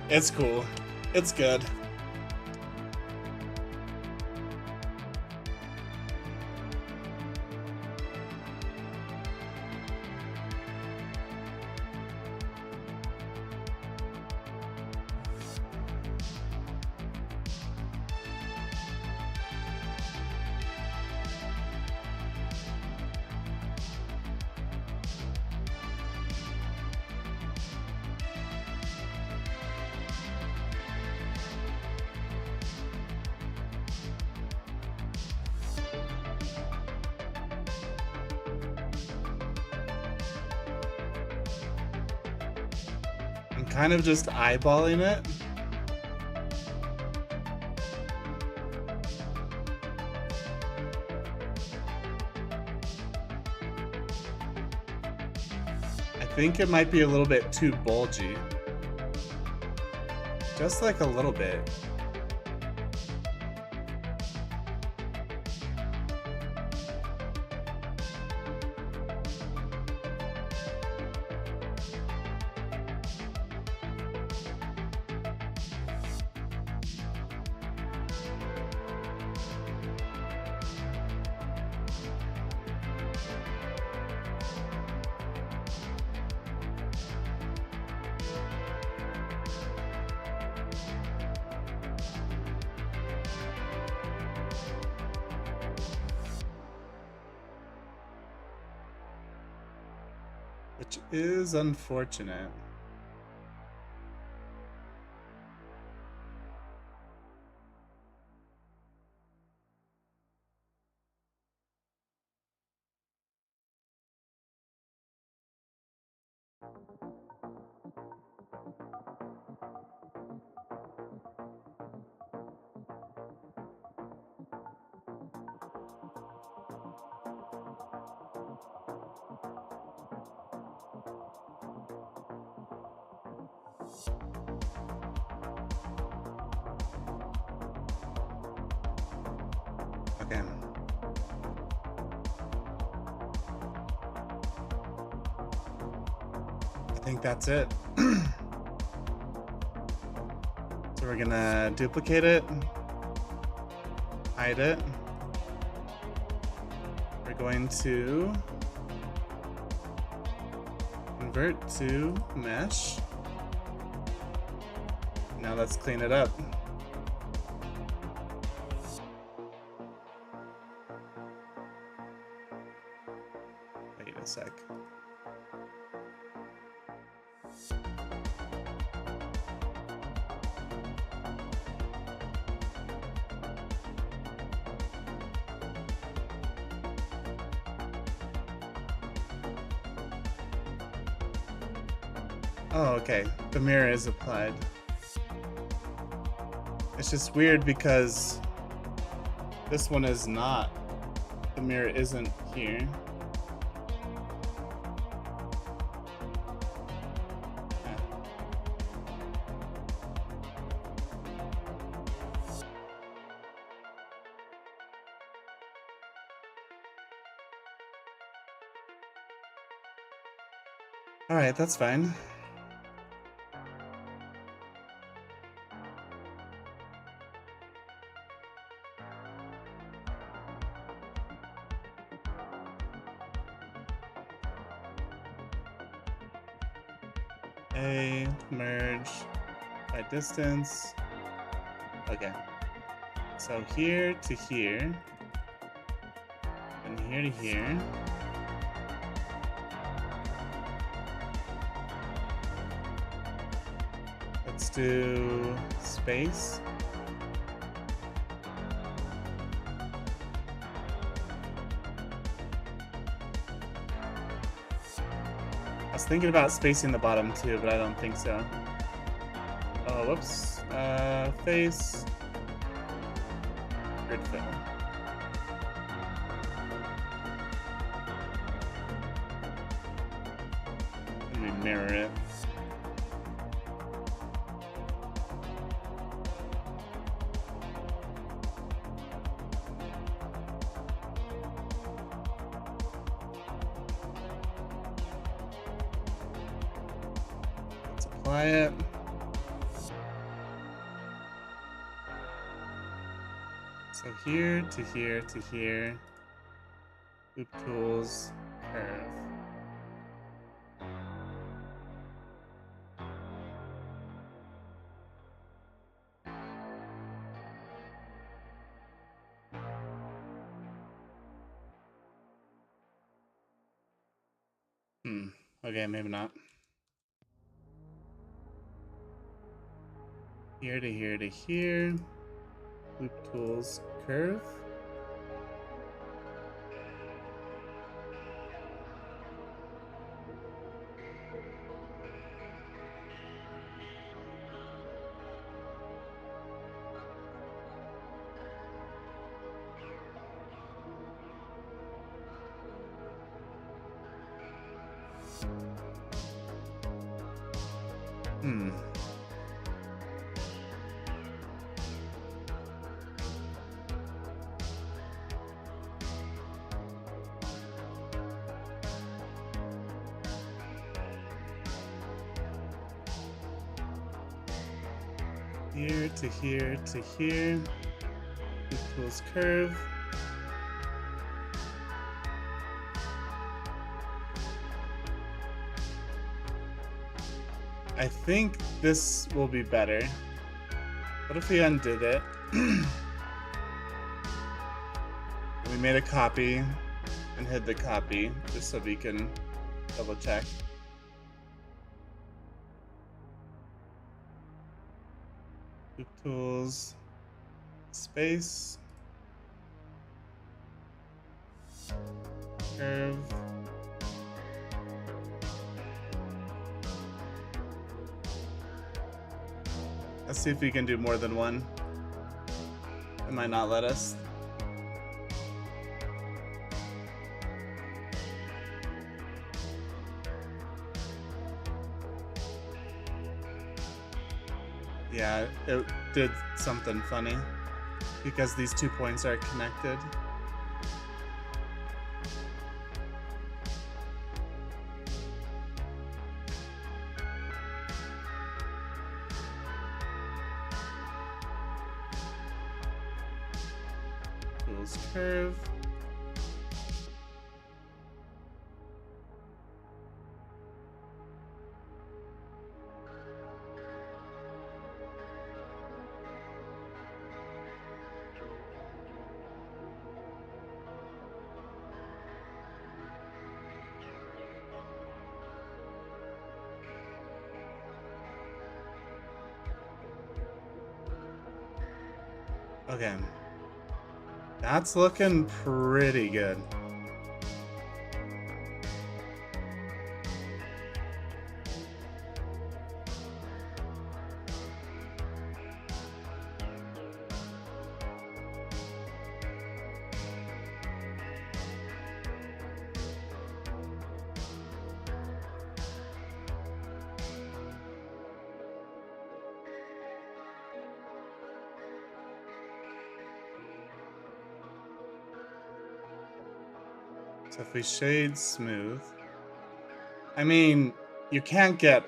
It's cool. It's good. I'm kind of just eyeballing it. I think it might be a little bit too bulgy. Just like a little bit. Which is unfortunate. Okay. I think that's it. So we're gonna duplicate it, hide it. We're going to convert to mesh. Now let's clean it up. Wait a sec. Oh, okay. The mirror is applied. It's just weird because this one is not. The mirror isn't here. All right, that's fine. A merge by distance. Okay. So here to here, and here to here. do space. I was thinking about spacing the bottom too, but I don't think so. Oh, whoops. Face. Grid fill. Let me mirror it. Let's apply it. So here to here to here. Loop tools, curve. Okay, maybe not. Here to here to here. Loop tools, curve. Here to here to here. Loop tools, curve. I think this will be better. What if we undid it? We made a copy and hid the copy just so we can double check. Loop tools, space, curve. Let's see if we can do more than one. It might not let us. Yeah, it did something funny because these 2 points are connected. Tools, curve. Okay. That's looking pretty good. So if we shade smooth, I mean, you can't get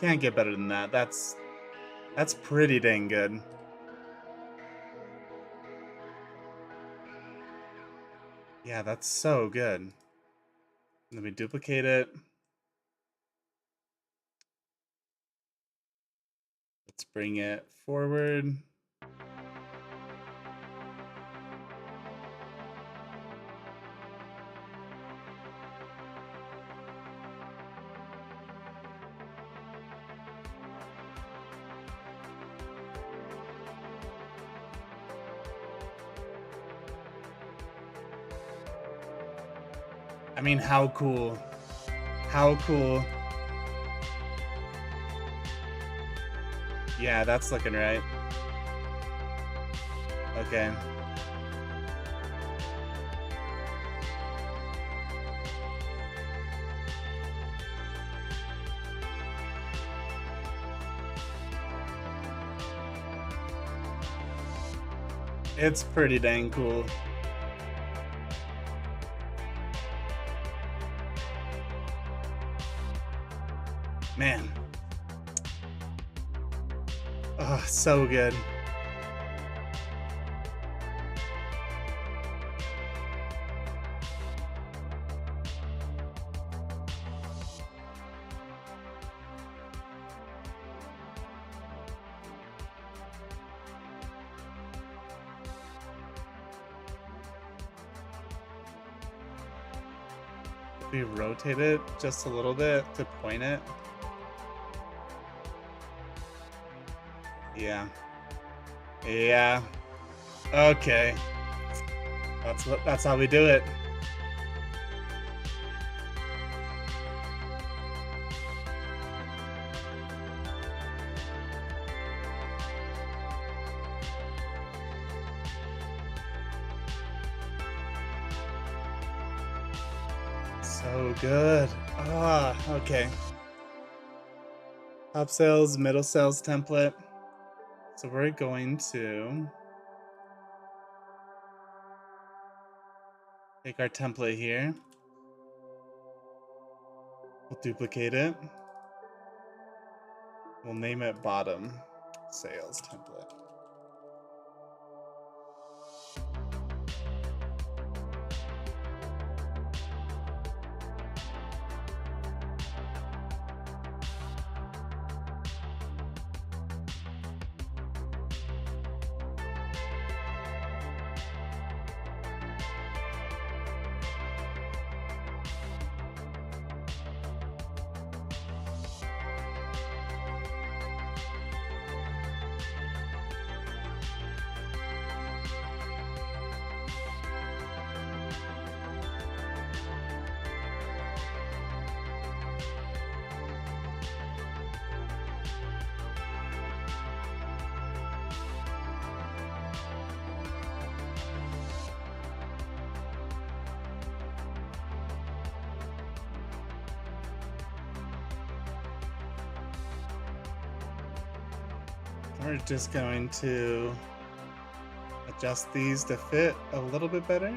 better than that. That's pretty dang good. Yeah, that's so good. Let me duplicate it. Let's bring it forward. I mean, how cool? How cool? Yeah, that's looking right. Okay. It's pretty dang cool. Man. Oh, so good. We rotate it just a little bit to point it. Yeah. Yeah. Okay. That's how we do it. So good. Ah, okay. Top cells, middle cells template. So we're going to take our template here. We'll duplicate it. We'll name it bottom sales template. We're just going to adjust these to fit a little bit better.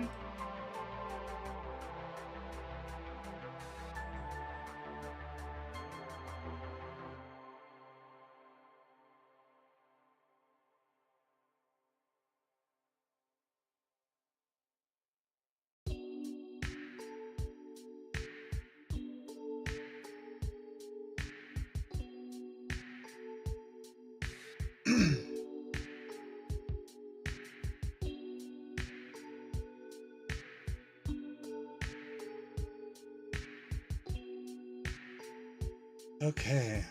Okay.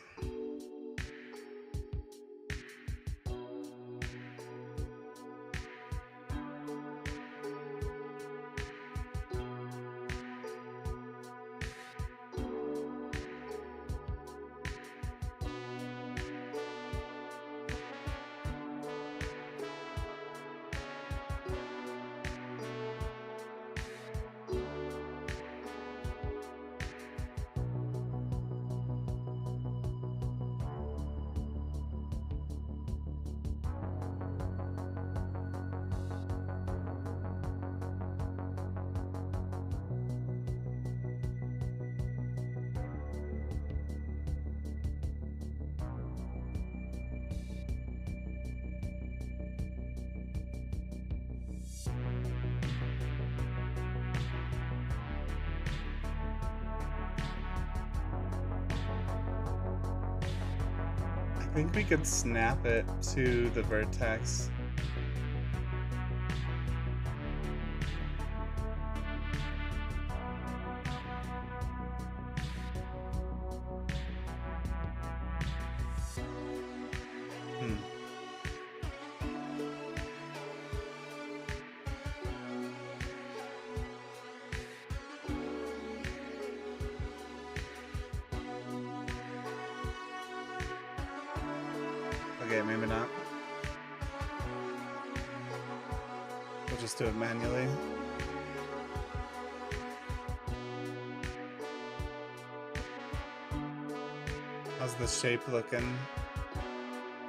I think we could snap it to the vertex. Hmm. Okay, maybe not. We'll just do it manually. How's the shape looking?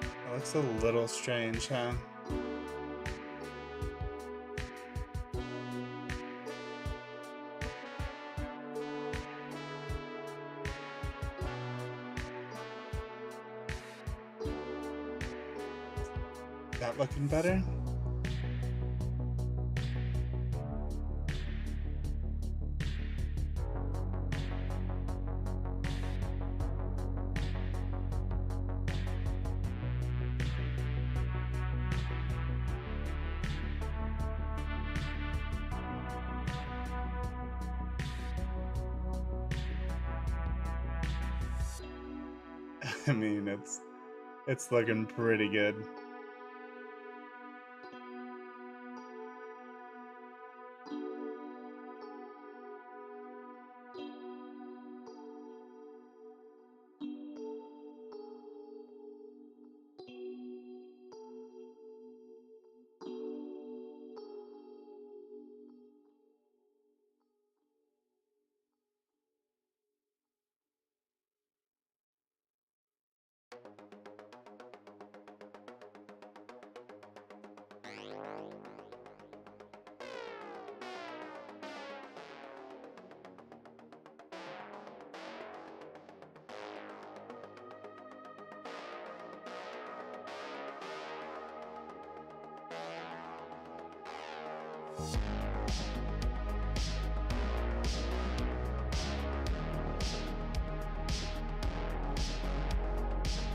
It looks a little strange, huh? That looking better? I mean, it's looking pretty good.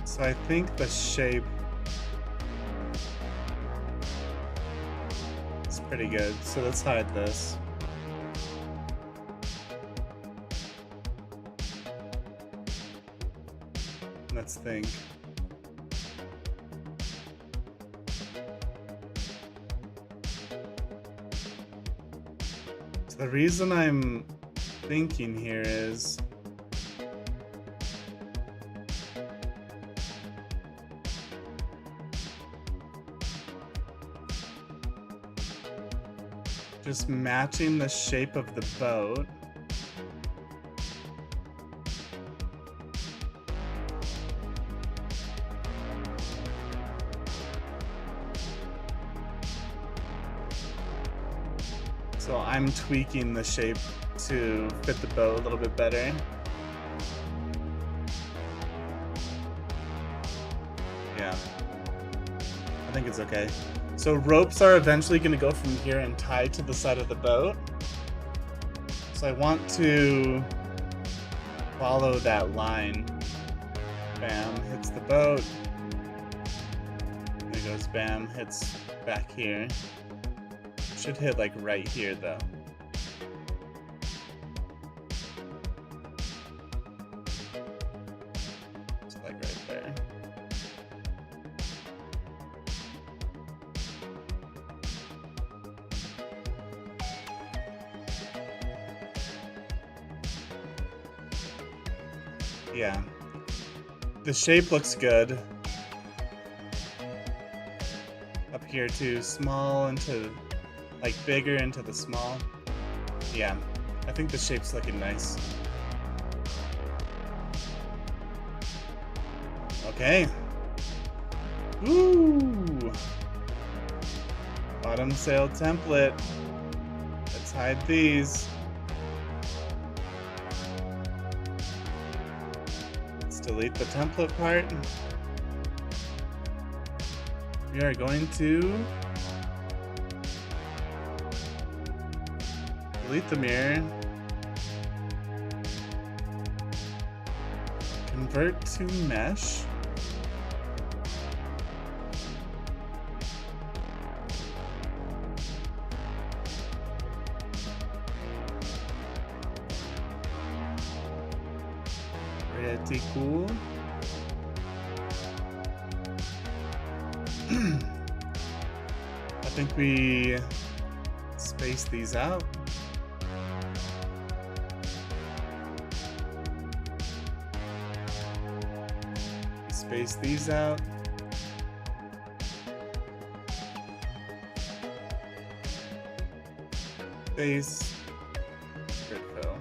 So I think the shape is pretty good. So let's hide this. Let's think. So the reason I'm thinking here is just matching the shape of the boat. So I'm tweaking the shape to fit the boat a little bit better. Yeah, I think it's okay. So ropes are eventually going to go from here and tie to the side of the boat. So I want to follow that line. Bam, hits the boat. There goes bam, hits back here. Should hit like right here though. It's like right there. Yeah. The shape looks good. Up here too, small into like bigger into the small. Yeah, I think the shape's looking nice. Okay. Ooh. Bottom sail template. Let's hide these. Let's delete the template part. We are going to delete the mirror, convert to mesh, pretty cool. I think we space these out. Space these out. Base. Grid fill.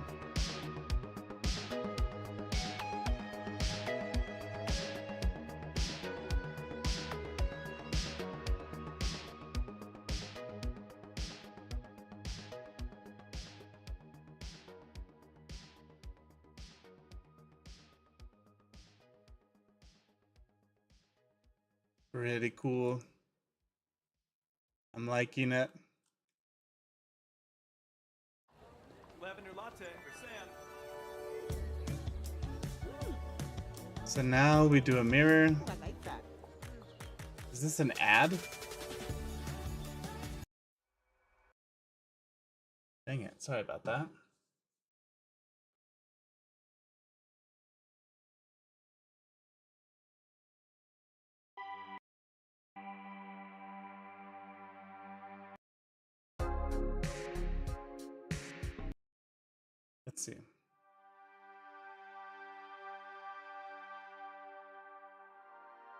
Pretty cool. I'm liking it. Lavender latte for Sam. So now we do a mirror. I like that. Is this an ad? Dang it, sorry about that. Let's see.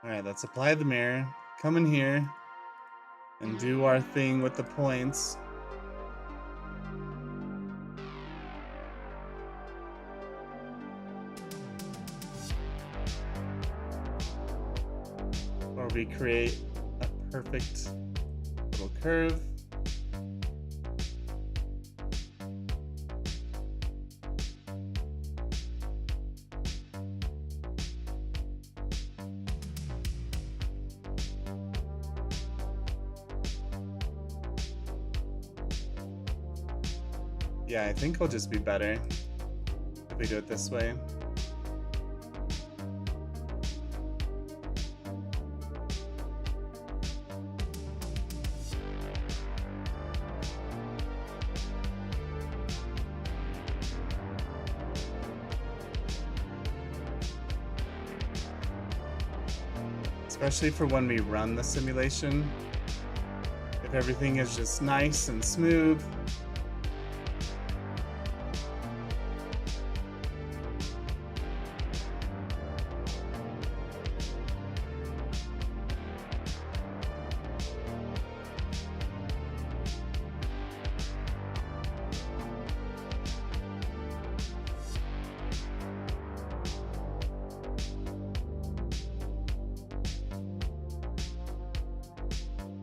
All right, let's apply the mirror. Come in here and do our thing with the points. Or we create a perfect little curve. Yeah, I think it'll just be better if we do it this way. Especially for when we run the simulation. If everything is just nice and smooth.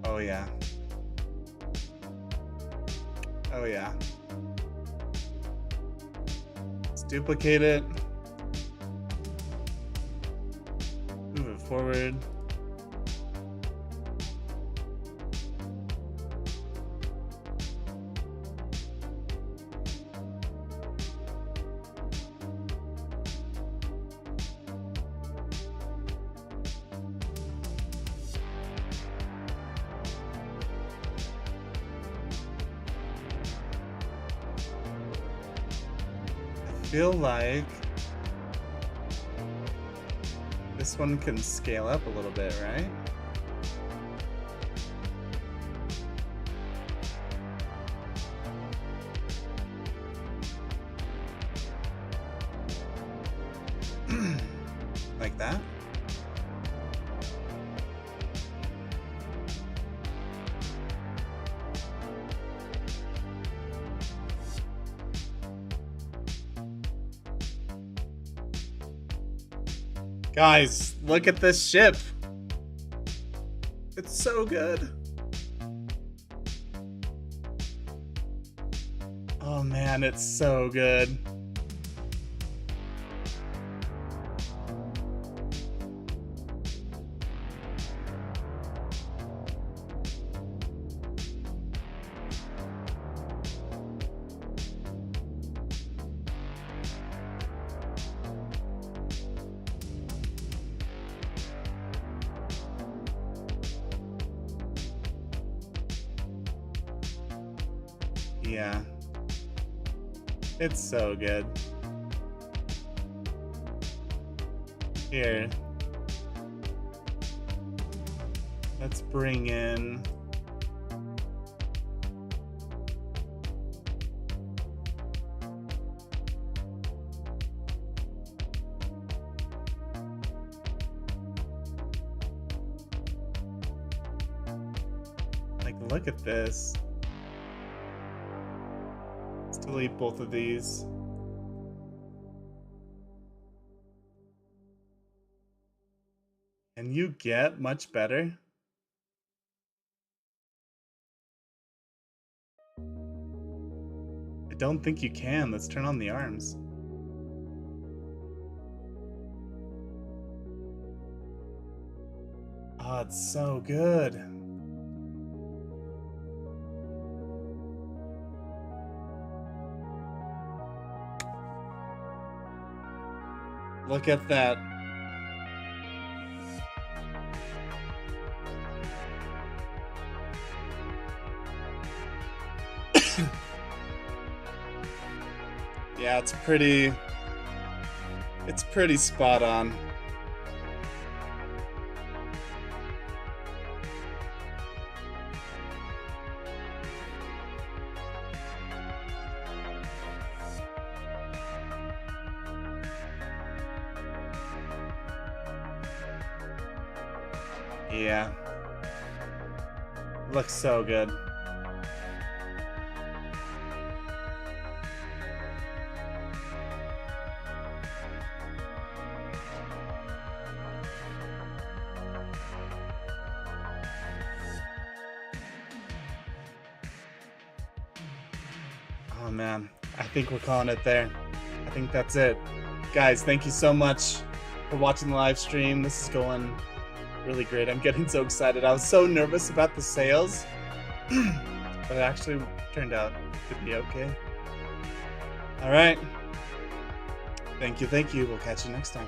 Oh yeah. Oh yeah. Let's duplicate it. Move it forward. I feel like this one can scale up a little bit, right? Like that? Guys, look at this ship. It's so good. Oh man, it's so good. Yeah. It's so good. Here. Let's bring in... Like, look at this. Let's delete both of these. Can you get much better? I don't think you can. Let's turn on the arms. Oh, it's so good. Look at that. Yeah, it's pretty spot on. Yeah. Looks so good. Oh man, I think we're calling it there. I think that's it. Guys, thank you so much for watching the live stream. This is going really great. I'm getting so excited. I was so nervous about the sales, but it actually turned out to be okay. All right. Thank you. We'll catch you next time.